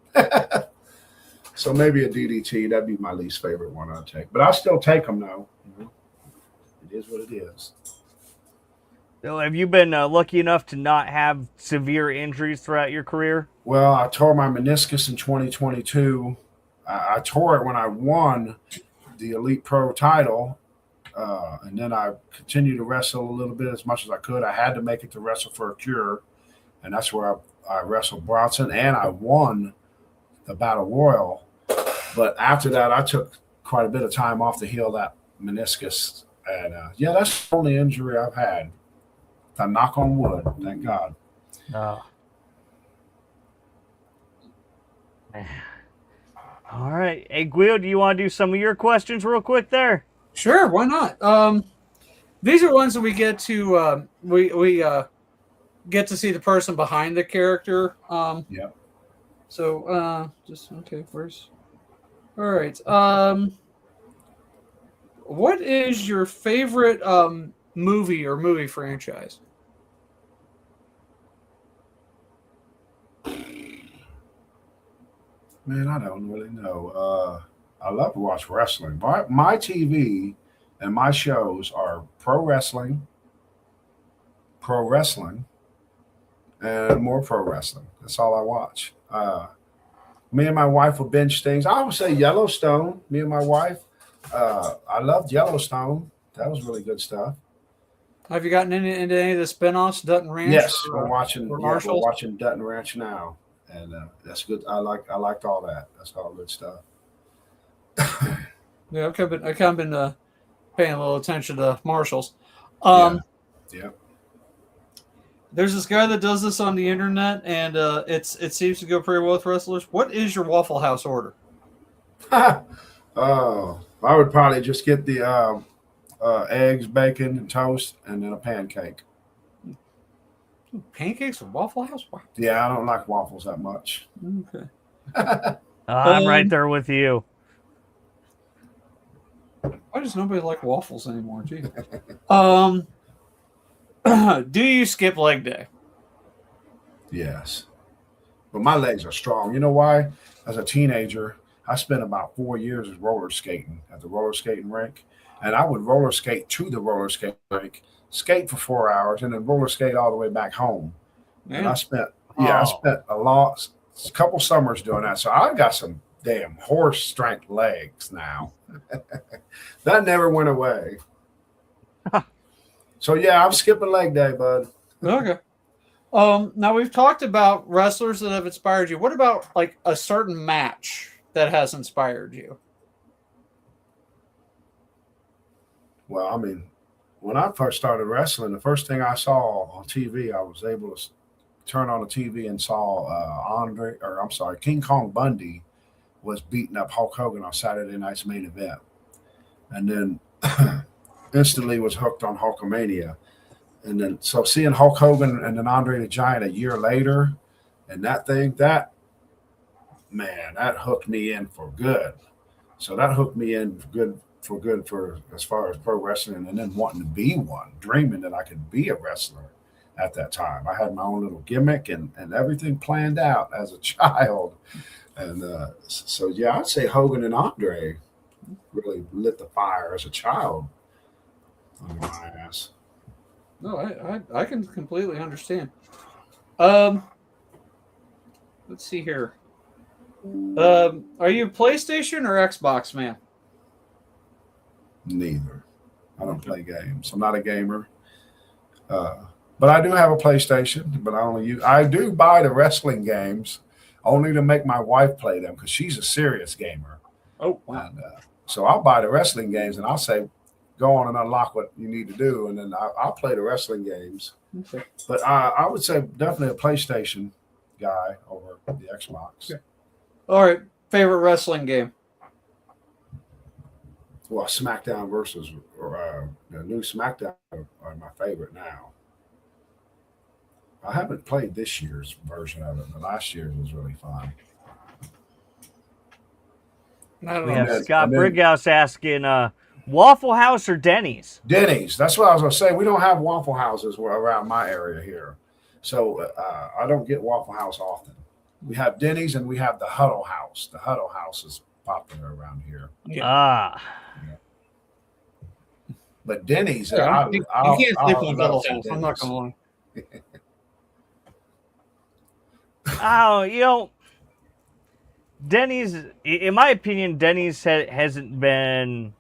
So maybe a DDT. That'd be my least favorite one I'd take, but I still take them though. It is what it is. So have you been lucky enough to not have severe injuries throughout your career? Well, I tore my meniscus in 2022. I tore it when I won the Elite Pro title, and then I continued to wrestle a little bit as much as I could. I had to make it to wrestle for a Cure, and that's where I wrestled Bronson, and I won the Battle Royal. But after that, I took quite a bit of time off to heal that meniscus. And that's the only injury I've had. I knock on wood, thank God. Oh. Man. All right. Hey, Guido, do you want to do some of your questions real quick there? Sure, why not? These are ones that we get to we get to see the person behind the character. Yeah. So just okay, where's all right. What is your favorite movie or movie franchise? Man, I don't really know. I love to watch wrestling. My TV and my shows are pro wrestling, and more pro wrestling. That's all I watch. Me and my wife will binge things. I would say Yellowstone. Me and my wife. I loved Yellowstone. That was really good stuff. Have you gotten into any of the spinoffs, Dutton Ranch? Yes, or, we're watching. or Yeah, we're Marshalls? watching Dutton Ranch now, and that's good. I liked all that. That's all good stuff. Yeah, I've kind of been paying a little attention to Marshalls. Yeah. There's this guy that does this on the internet, and it seems to go pretty well with wrestlers. What is your Waffle House order? Oh, I would probably just get the eggs, bacon, and toast, and then a pancake. Pancakes with Waffle House? Wow. Yeah, I don't like waffles that much. Okay. I'm right there with you. Why does nobody like waffles anymore? Gee. Do you skip leg day? Yes, but my legs are strong. You know why? As a teenager, I spent about 4 years roller skating at the roller skating rink, and I would roller skate to the roller skating rink, skate for 4 hours, and then roller skate all the way back home. And I spent a a couple summers doing that. So I've got some damn horse strength legs now. That never went away. So yeah, I'm skipping leg day, bud. Okay. Now we've talked about wrestlers that have inspired you. What about like a certain match that has inspired you? Well, I mean, when I first started wrestling, the first thing I saw on TV, I was able to turn on the TV and saw King Kong Bundy was beating up Hulk Hogan on Saturday night's main event. And then instantly was hooked on Hulkamania. And then so seeing Hulk Hogan and then Andre the Giant a year later, and that hooked me in for good. So that hooked me in for good for as far as pro wrestling, and then wanting to be one, dreaming that I could be a wrestler at that time. I had my own little gimmick and everything planned out as a child. And so, yeah, I'd say Hogan and Andre really lit the fire as a child on my ass. No, I can completely understand. Let's see here. Are you a PlayStation or Xbox man? Neither. I don't play games. I'm not a gamer. But I do have a PlayStation, but I do buy the wrestling games only to make my wife play them because she's a serious gamer. Oh, wow. And, so I'll buy the wrestling games and I'll say, go on and unlock what you need to do. And then I'll play the wrestling games. Okay. But I would say definitely a PlayStation guy over the Xbox. Okay. All right. Favorite wrestling game? Well, SmackDown versus the new SmackDown are my favorite now. I haven't played this year's version of it, but last year's was really fun. I don't We know. have Scott Brighouse asking, Waffle House or Denny's? Denny's. That's what I was going to say. We don't have Waffle Houses around my area here. So I don't get Waffle House often. We have Denny's and we have the Huddle House. The Huddle House is popular around here. Yeah. But Denny's, You can't sleep on Huddle House. I'm not going to lie. Oh, Denny's, in my opinion, Denny's hasn't been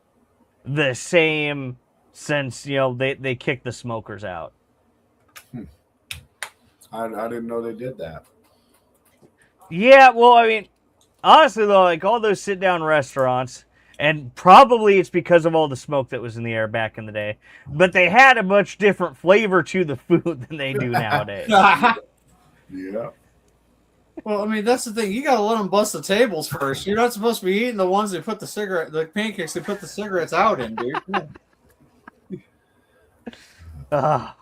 the same since, they kicked the smokers out. I didn't know they did that. Yeah, well, I mean, honestly, though, like all those sit-down restaurants, and probably it's because of all the smoke that was in the air back in the day, but they had a much different flavor to the food than they do nowadays. Yeah. Well, I mean, that's the thing. You got to let them bust the tables first. You're not supposed to be eating the ones they put the pancakes they put the cigarettes out in, dude. But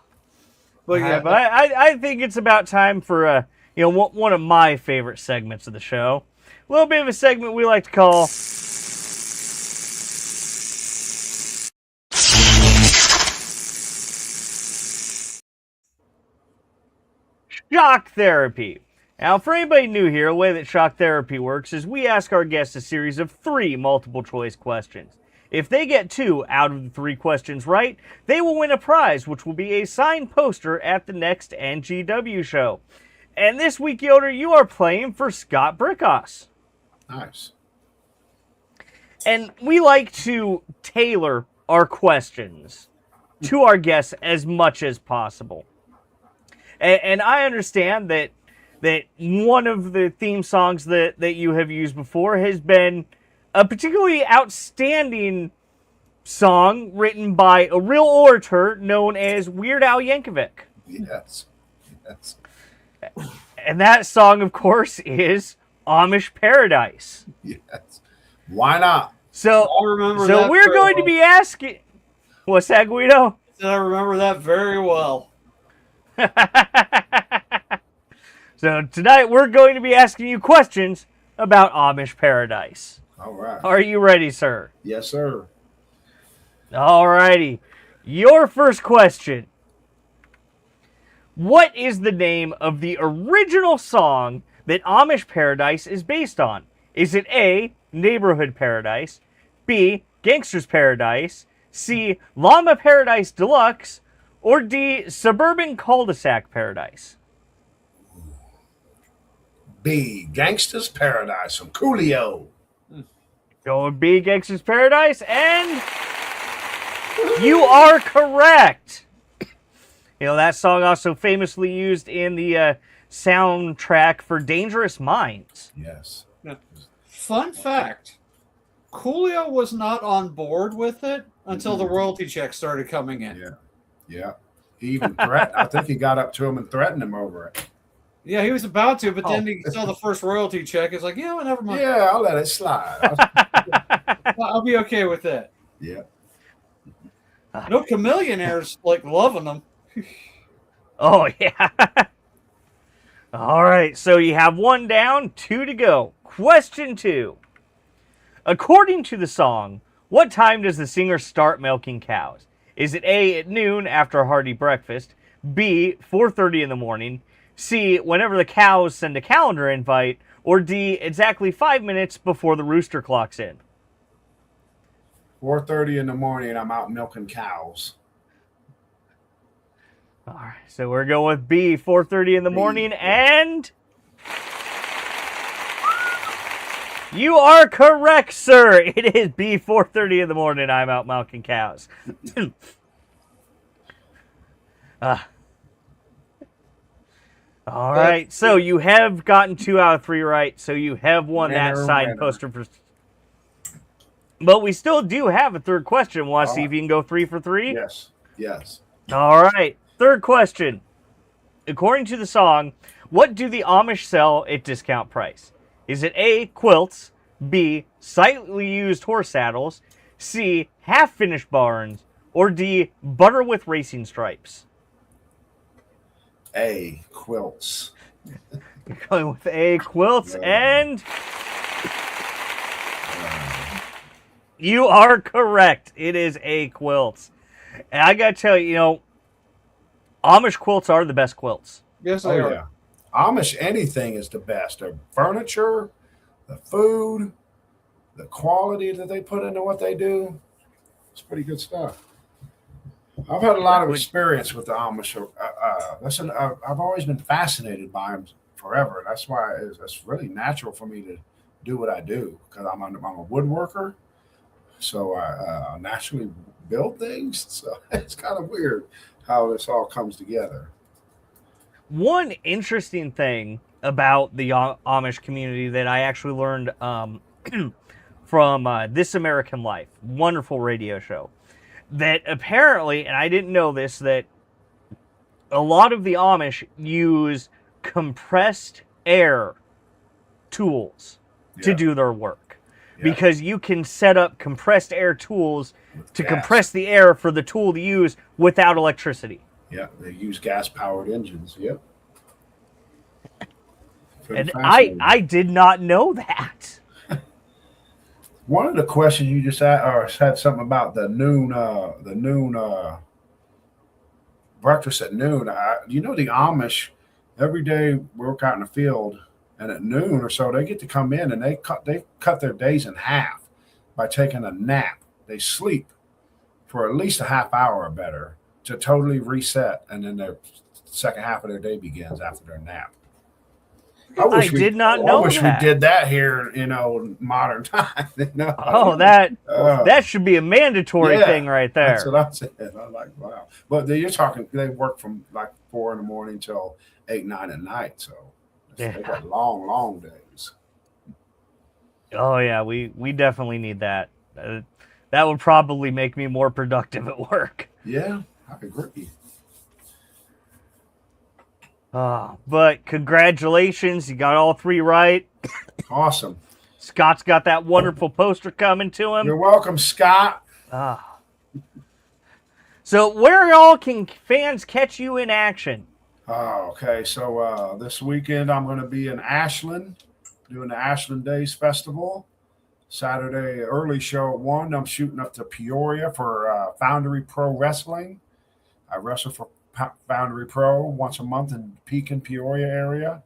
yeah, but I think it's about time for one of my favorite segments of the show. A little bit of a segment we like to call Shock Therapy. Now, for anybody new here, the way that Shock Therapy works is we ask our guests a series of 3 multiple-choice questions. If they get 2 out of the 3 questions right, they will win a prize, which will be a signed poster at the next NGW show. And this week, Yoder, you are playing for Scott Brighouse. Nice. And we like to tailor our questions to our guests as much as possible. And I understand that one of the theme songs that you have used before has been a particularly outstanding song written by a real orator known as Weird Al Yankovic. Yes. And that song, of course, is Amish Paradise. Yes. Why not? So we're going to be asking... What's that, Guido? I remember that very well. So tonight we're going to be asking you questions about Amish Paradise. All right. Are you ready, sir? Yes, sir. All righty. Your first question. What is the name of the original song that Amish Paradise is based on? Is it A, Neighborhood Paradise, B, Gangster's Paradise, C, Llama Paradise Deluxe, or D, Suburban Cul-de-sac Paradise? B, Gangsta's Paradise from Coolio. Going B, Gangsta's Paradise, and you are correct. You know, that song also famously used in the soundtrack for Dangerous Minds. Yes. Fun fact, Coolio was not on board with it until the royalty checks started coming in. Yeah. Yeah. He even threatened. I think he got up to him and threatened him over it. Yeah, he was about to, but then he saw the first royalty check. He's like, yeah, well, never mind. Yeah, I'll let it slide. I'll be okay with that. Yeah. No chameleonaires like loving them. Oh, yeah. All right, so you have 1 down, 2 to go. Question 2. According to the song, what time does the singer start milking cows? Is it A, at noon after a hearty breakfast, B, 4:30 in the morning, C, whenever the cows send a calendar invite, or D, exactly 5 minutes before the rooster clocks in? 4:30 in the morning, I'm out milking cows. All right, so we're going with B, 4:30 in the morning, and you are correct, sir. It is B, 4:30 in the morning. I'm out milking cows. All right, so you have gotten 2 out of 3 right, so you have won that signed poster for. But we still do have a third question. Want to see if you can go 3 for 3? Yes. Yes. All right. Third question. According to the song, what do the Amish sell at discount price? Is it A, quilts, B, slightly used horse saddles, C, half-finished barns, or D, butter with racing stripes? A, quilts. You're going with A, quilts, and you are correct. It is A, quilts. And I got to tell you, you know, Amish quilts are the best quilts. Yes, they are. Yeah. Amish anything is the best. Their furniture, the food, the quality that they put into what they do. It's pretty good stuff. I've had a lot of experience with the Amish. Listen, I've always been fascinated by them forever. That's why it's really natural for me to do what I do, because I'm a woodworker. So I naturally build things. So it's kind of weird how this all comes together. One interesting thing about the Amish community that I actually learned from This American Life, wonderful radio show, that apparently, and I didn't know this, that a lot of the Amish use compressed air tools to do their work. Because you can set up compressed air tools to compress the air for the tool to use without electricity. Yeah, they use gas-powered engines. Yep. And I did not know that. One of the questions you just had something about the noon breakfast at noon. You know, the Amish every day work out in the field, and at noon or so they get to come in and they cut their days in half by taking a nap. They sleep for at least a half hour or better to totally reset, and then their second half of their day begins after their nap. I did not know I wish that. we did that here, modern time. Oh, that should be a mandatory thing right there. That's what I said. I'm like, wow. But you're talking, they work from like 4 in the morning till 8, 9 at night. So they got long, long days. Oh, yeah, we definitely need that. That would probably make me more productive at work. Yeah, I agree. But congratulations, you got all 3 right. Awesome. Scott's got that wonderful poster coming to him. You're welcome, Scott. So where all can fans catch you in action? Okay, so this weekend I'm going to be in Ashland doing the Ashland Days Festival. Saturday early show at 1. I'm shooting up to Peoria for Foundry Pro Wrestling. I wrestle for Foundry Pro once a month in Pekin, Peoria area.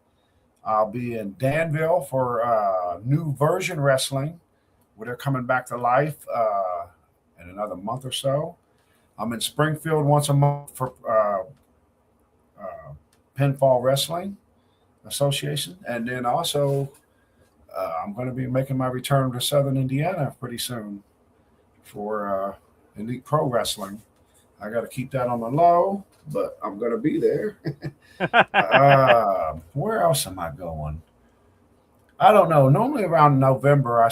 I'll be in Danville for New Version Wrestling, where they're coming back to life in another month or so. I'm in Springfield once a month for Pinfall Wrestling. Association. And then also, I'm going to be making my return to Southern Indiana pretty soon for Elite Pro Wrestling. I got to keep that on the low, but I'm going to be there. Where else am I going? I don't know. Normally around November, I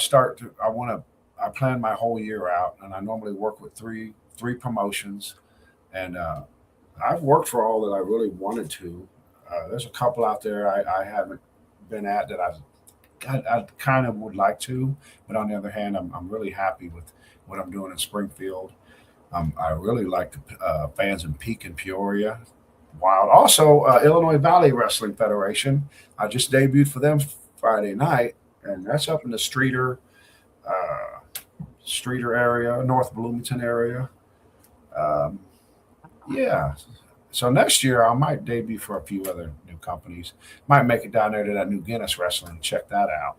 plan my whole year out, and I normally work with three promotions, and I've worked for all that I really wanted to. There's a couple out there I haven't been at that I kind of would like to, but on the other hand, I'm really happy with what I'm doing in Springfield. I really like the fans in Peak and Peoria. Wild. Also, Illinois Valley Wrestling Federation. I just debuted for them Friday night, and that's up in the Streeter area, North Bloomington area. Yeah. So next year I might debut for a few other new companies. Might make it down there to that new Guinness Wrestling. Check that out.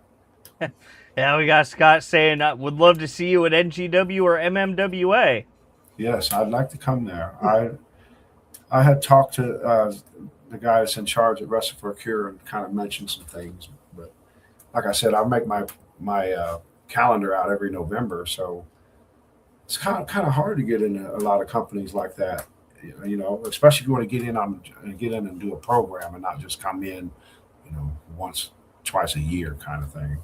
Yeah, we got Scott saying, would love to see you at NGW or MMWA. Yes, I'd like to come there. I had talked to the guy that's in charge of Wrestle for a Cure and kind of mentioned some things. But like I said, I make my calendar out every November, so it's kind of hard to get into a lot of companies like that. You know, especially if you want to get in and do a program and not just come in, once, twice a year kind of thing.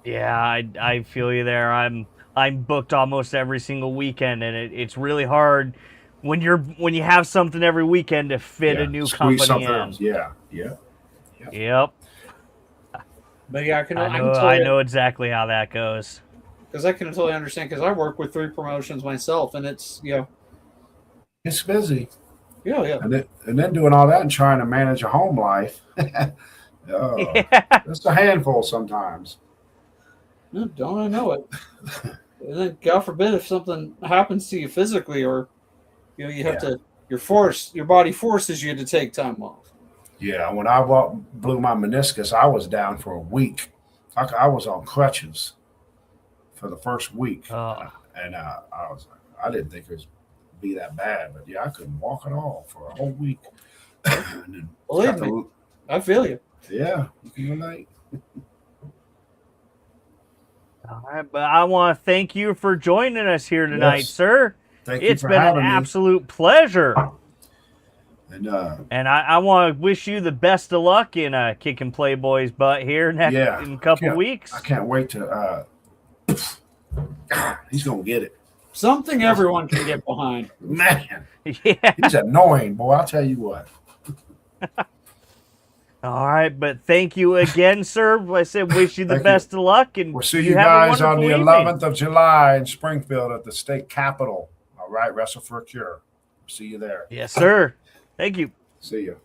Yeah, I feel you there. I'm booked almost every single weekend, and it's really hard when you have something every weekend to fit a new company in. Yeah. Yep. But yeah, I know exactly how that goes. Because I can totally understand. Because I work with 3 promotions myself, and it's it's busy. Yeah. And then doing all that and trying to manage a home life. It's a handful sometimes. No, don't I know it? And then, God forbid, if something happens to you physically, or you have to, your body forces you to take time off. Yeah, when I blew my meniscus, I was down for a week. I was on crutches for the first week, and I didn't think it was be that bad, but yeah, I couldn't walk at all for a whole week. Believe me, I feel you. Yeah, you can relate. All right, but I want to thank you for joining us here tonight, sir. Thank you it's for been an having me. absolute pleasure. And I want to wish you the best of luck in kicking Playboy's butt here in a couple weeks. I can't wait to. He's gonna get it. Something everyone can get behind. Man, Yeah. he's annoying, boy. I'll tell you what. All right, but thank you again, sir. I said wish you the best of luck, and we'll see you guys on the 11th of July in Springfield at the state capitol. All right, Wrestle for a Cure. See you there. Yes, sir. Thank you. See you.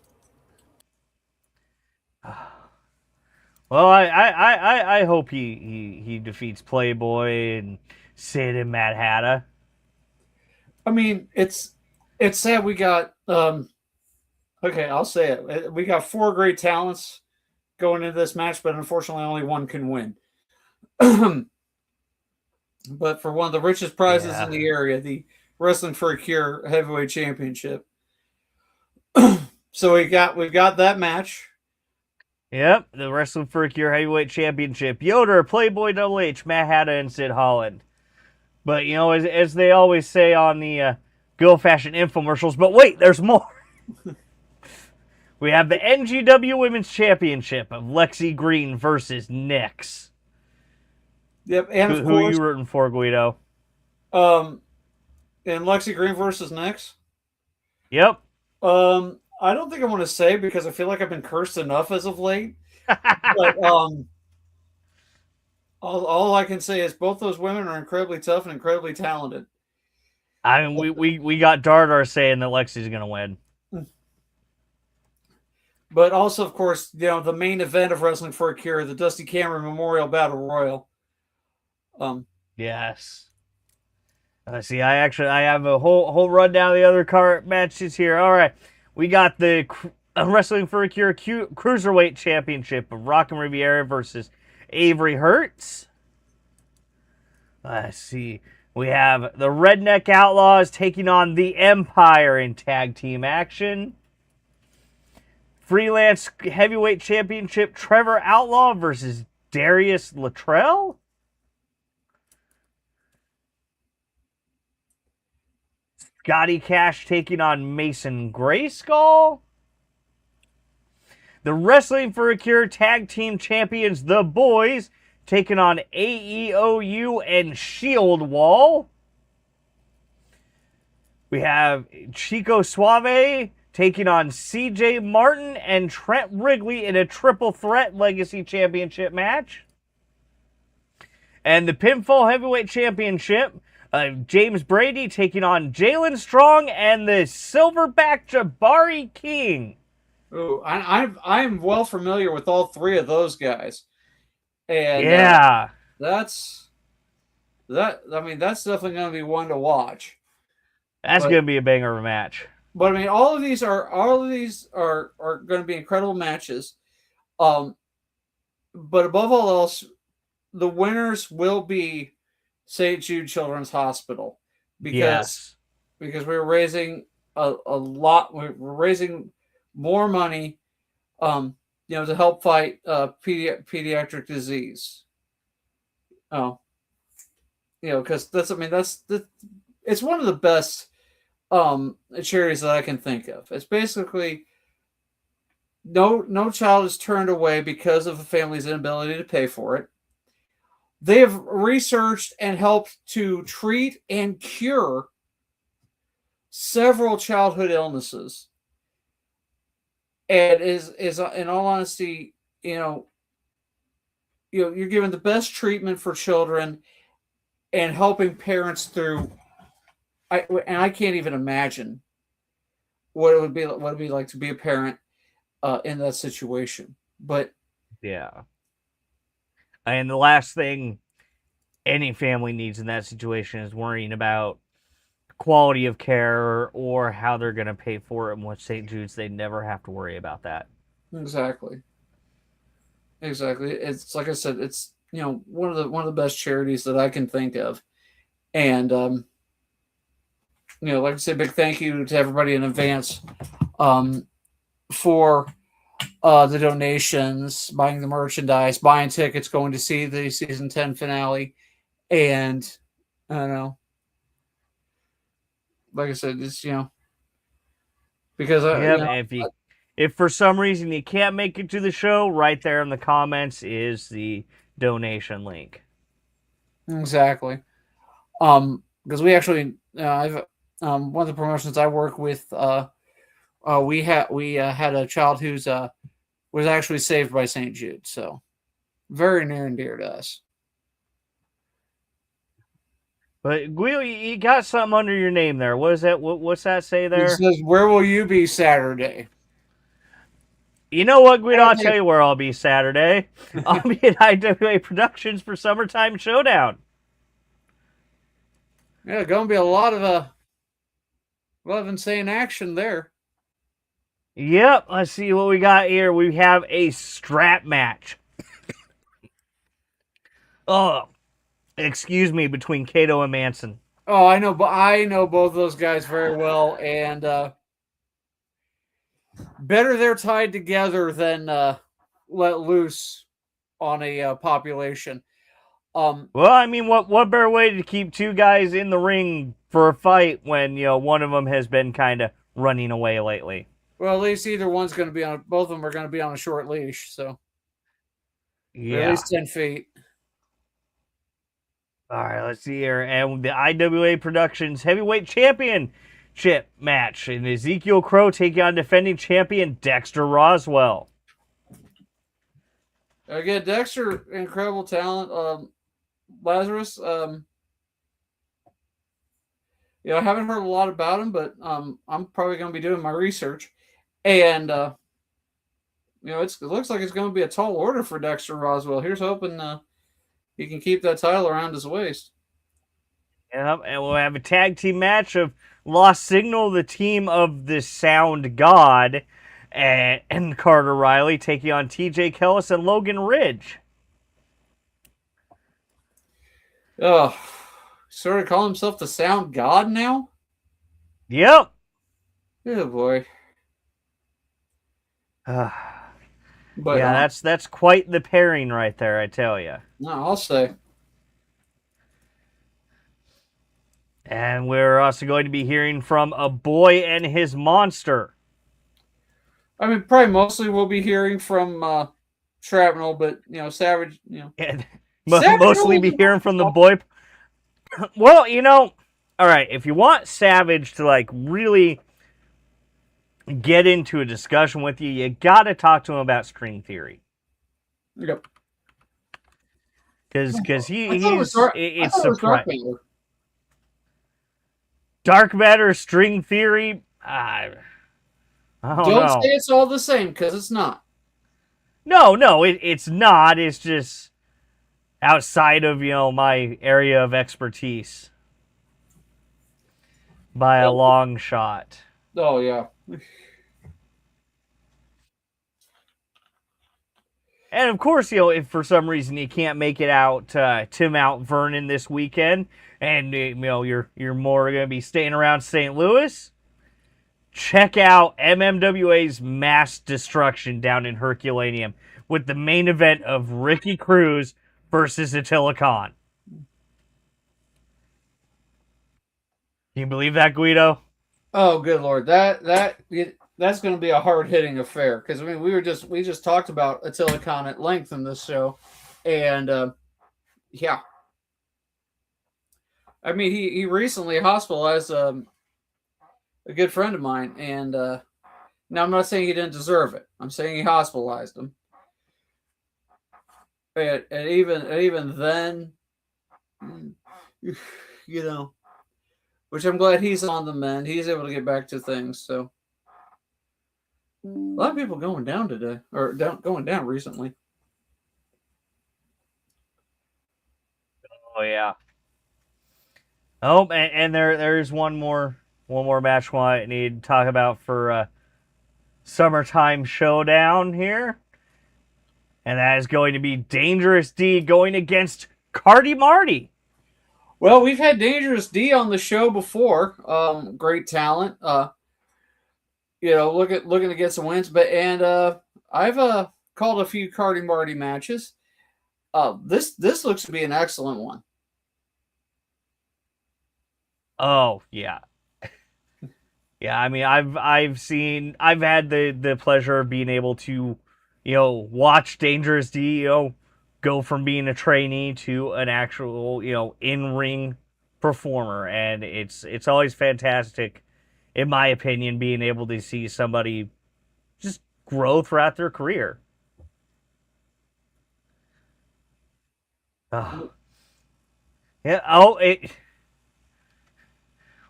Well, I hope he defeats Playboy and Sid and Mad Hatter. I mean, it's sad we got okay, I'll say it. We got 4 great talents going into this match, but unfortunately only one can win. But for one of the richest prizes in the area, the Wrestling for a Cure Heavyweight Championship. So we've got that match. Yep, the Wrestling for a Cure Heavyweight Championship. Yoder, Playboy Double H, Matt Hatta, and Sid Holland. But, as they always say on the good old-fashioned infomercials, but wait, there's more. We have the NGW Women's Championship of Lexi Green versus Nyx. Yep, and who are you rooting for, Guido? And Lexi Green versus Nyx? Yep. I don't think I want to say because I feel like I've been cursed enough as of late. But all I can say is both those women are incredibly tough and incredibly talented. I mean, we got Dardar saying that Lexi's going to win. But also, of course, the main event of Wrestling for a Cure, the Dusty Cameron Memorial Battle Royal. Yes. See, I have a whole rundown of the other card matches here. All right. We got the Wrestling for a Cure Cruiserweight Championship of Rock and Riviera versus Avery Hertz. Let's see. We have the Redneck Outlaws taking on the Empire in tag team action. Freelance Heavyweight Championship, Trevor Outlaw versus Darius Luttrell. Scotty Cash taking on Mason Grayskull. The Wrestling for a Cure Tag Team Champions, The Boys, taking on AEOU and Shield Wall. We have Chico Suave taking on CJ Martin and Trent Wrigley in a triple threat Legacy Championship match. And the Pinfall Heavyweight Championship, James Brady taking on Jalen Strong and the Silverback Jabari King. Ooh, I'm well familiar with all three of those guys, and yeah, that's definitely going to be one to watch. That's going to be a banger of a match. But I mean, all of these are going to be incredible matches. But above all else, the winners will be St. Jude Children's Hospital because we're raising a lot. We're raising more money, to help fight pediatric disease. Because it's one of the best charities that I can think of. It's basically no child is turned away because of the family's inability to pay for it. They have researched and helped to treat and cure several childhood illnesses. And is in all honesty, you're giving the best treatment for children and helping parents through. I can't even imagine what it would be like to be a parent in that situation. But yeah, and the last thing any family needs in that situation is worrying about quality of care or how they're going to pay for it. And with St. Jude's, they never have to worry about that. Exactly. It's like I said, it's one of the best charities that I can think of, and like I said, big thank you to everybody in advance for the donations, buying the merchandise, buying tickets, going to see the season 10 finale, and I don't know. Like I said, it's because if for some reason you can't make it to the show, right there in the comments is the donation link. Exactly. Because we actually, I've one of the promotions I work with, we had a child who's was actually saved by St. Jude, so very near and dear to us. But Guido, you got something under your name there. What is that? What's that say there? It says, "Where will you be Saturday?" You know what, Guido? I'll tell you where I'll be Saturday. I'll be at IWA Productions for Summertime Showdown. Yeah, going to be a lot of insane action there. Yep. Let's see what we got here. We have a strap match. Oh. Excuse me, between Cato and Manson. Oh, I know, but I know both those guys very well, and better they're tied together than let loose on a population. Well, I mean, what better way to keep two guys in the ring for a fight when one of them has been kind of running away lately? Well, at least either one's going to be on. Both of them are going to be on a short leash, so yeah, at least 10 feet. All right, let's see here. And the IWA Productions Heavyweight Championship match. And Ezekiel Crow taking on defending champion Dexter Roswell. Again, Dexter, incredible talent. Lazarus, I haven't heard a lot about him, but I'm probably going to be doing my research. And, it looks like it's going to be a tall order for Dexter Roswell. Here's hoping he can keep that title around his waist. Yep, and we'll have a tag team match of Lost Signal, the team of the Sound God, and Carter Riley taking on TJ Kellis and Logan Ridge. Oh, sort of call himself the Sound God now? Yep. Oh, boy. But yeah, that's quite the pairing right there, I tell you. no, I'll say. And we're also going to be hearing from a boy and his monster. I mean, probably mostly we'll be hearing from Shrapnel, but Savage, And Savage mostly be hearing from the boy. Well, all right, if you want Savage to like really get into a discussion with you, you got to talk to him about string theory. Yep. Because it's surprising. Dark matter, string theory. I don't know. Say it's all the same, because it's not. No, it's not. It's just outside of my area of expertise by a long shot. Oh yeah. And of course, if for some reason you can't make it out to Mount Vernon this weekend, and you're more going to be staying around St. Louis, check out MMWA's Mass Destruction down in Herculaneum with the main event of Ricky Cruz versus Attila Khan. Can you believe that, Guido? Oh, good Lord, that's going to be a hard-hitting affair, because I mean we just talked about Attila Khan at length in this show, and yeah, I mean he recently hospitalized a good friend of mine, and now I'm not saying he didn't deserve it. I'm saying he hospitalized him, and even then, which I'm glad he's on the mend. He's able to get back to things. So a lot of people going down today, or going down recently. Oh yeah. Oh, and there's one more match I need to talk about for Summertime Showdown here, and that is going to be Dangerous D going against Cardi Marty. Well, we've had Dangerous D on the show before. Great talent. Looking to get some wins, I've called a few Cardi Marty matches. This looks to be an excellent one. Oh yeah, yeah. I mean, I've had the pleasure of being able to, watch Dangerous D, go from being a trainee to an actual, in-ring performer, and it's always fantastic, in my opinion, being able to see somebody just grow throughout their career. Oh. Yeah. Oh,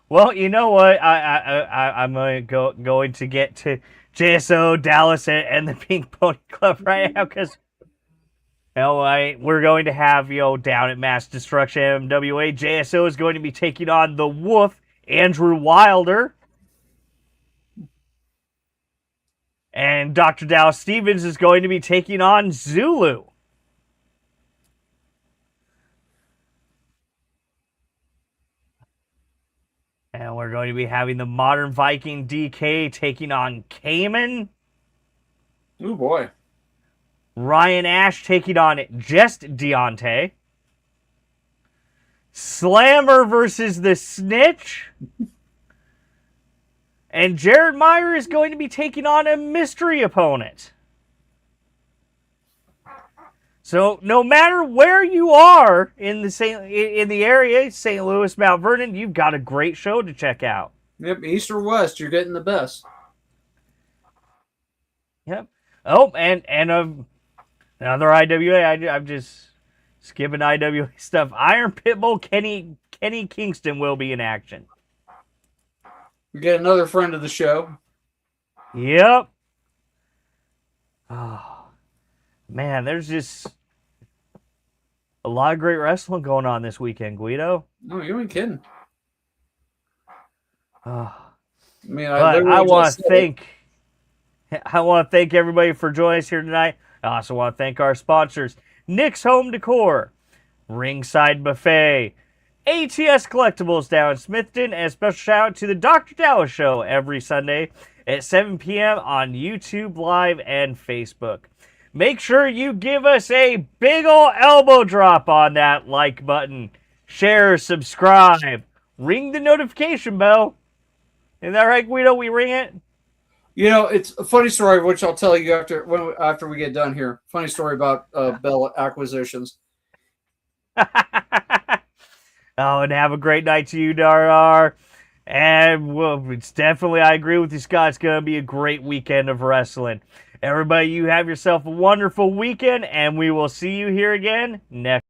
well, you know what? I'm going to get to JSO, Dallas, and the Pink Pony Club right now, because we're going to have down at Mass Destruction MWA. JSO is going to be taking on the Wolf, Andrew Wilder, and Dr. Dallas Stevens is going to be taking on Zulu. And we're going to be having the Modern Viking DK taking on Cayman. Oh, boy. Ryan Ash taking on Just Deontay. Slammer versus the Snitch. And Jared Meyer is going to be taking on a mystery opponent. So no matter where you are in the area, St. Louis, Mount Vernon, you've got a great show to check out. Yep, East or West, you're getting the best. Yep. Oh, and another IWA. I'm just skipping IWA stuff. Iron Pitbull Kenny Kingston will be in action. You get another friend of the show. Yep. Oh, man, there's just a lot of great wrestling going on this weekend, Guido. No, you ain't kidding. Oh. I mean, I want to thank everybody for joining us here tonight. I also want to thank our sponsors, Nick's Home Decor, Ringside Buffet, ATS Collectibles down in Smithton, and a special shout out to the Dr. Dallas Show every Sunday at 7 p.m. on YouTube Live and Facebook. Make sure you give us a big ol' elbow drop on that like button. Share, subscribe, ring the notification bell. Isn't that right, Guido? We ring it? You know, it's a funny story, which I'll tell you after we get done here. Funny story about Bell acquisitions. Oh, and have a great night to you, Dar. And well, it's definitely, I agree with you, Scott. It's going to be a great weekend of wrestling. Everybody, you have yourself a wonderful weekend, and we will see you here again next.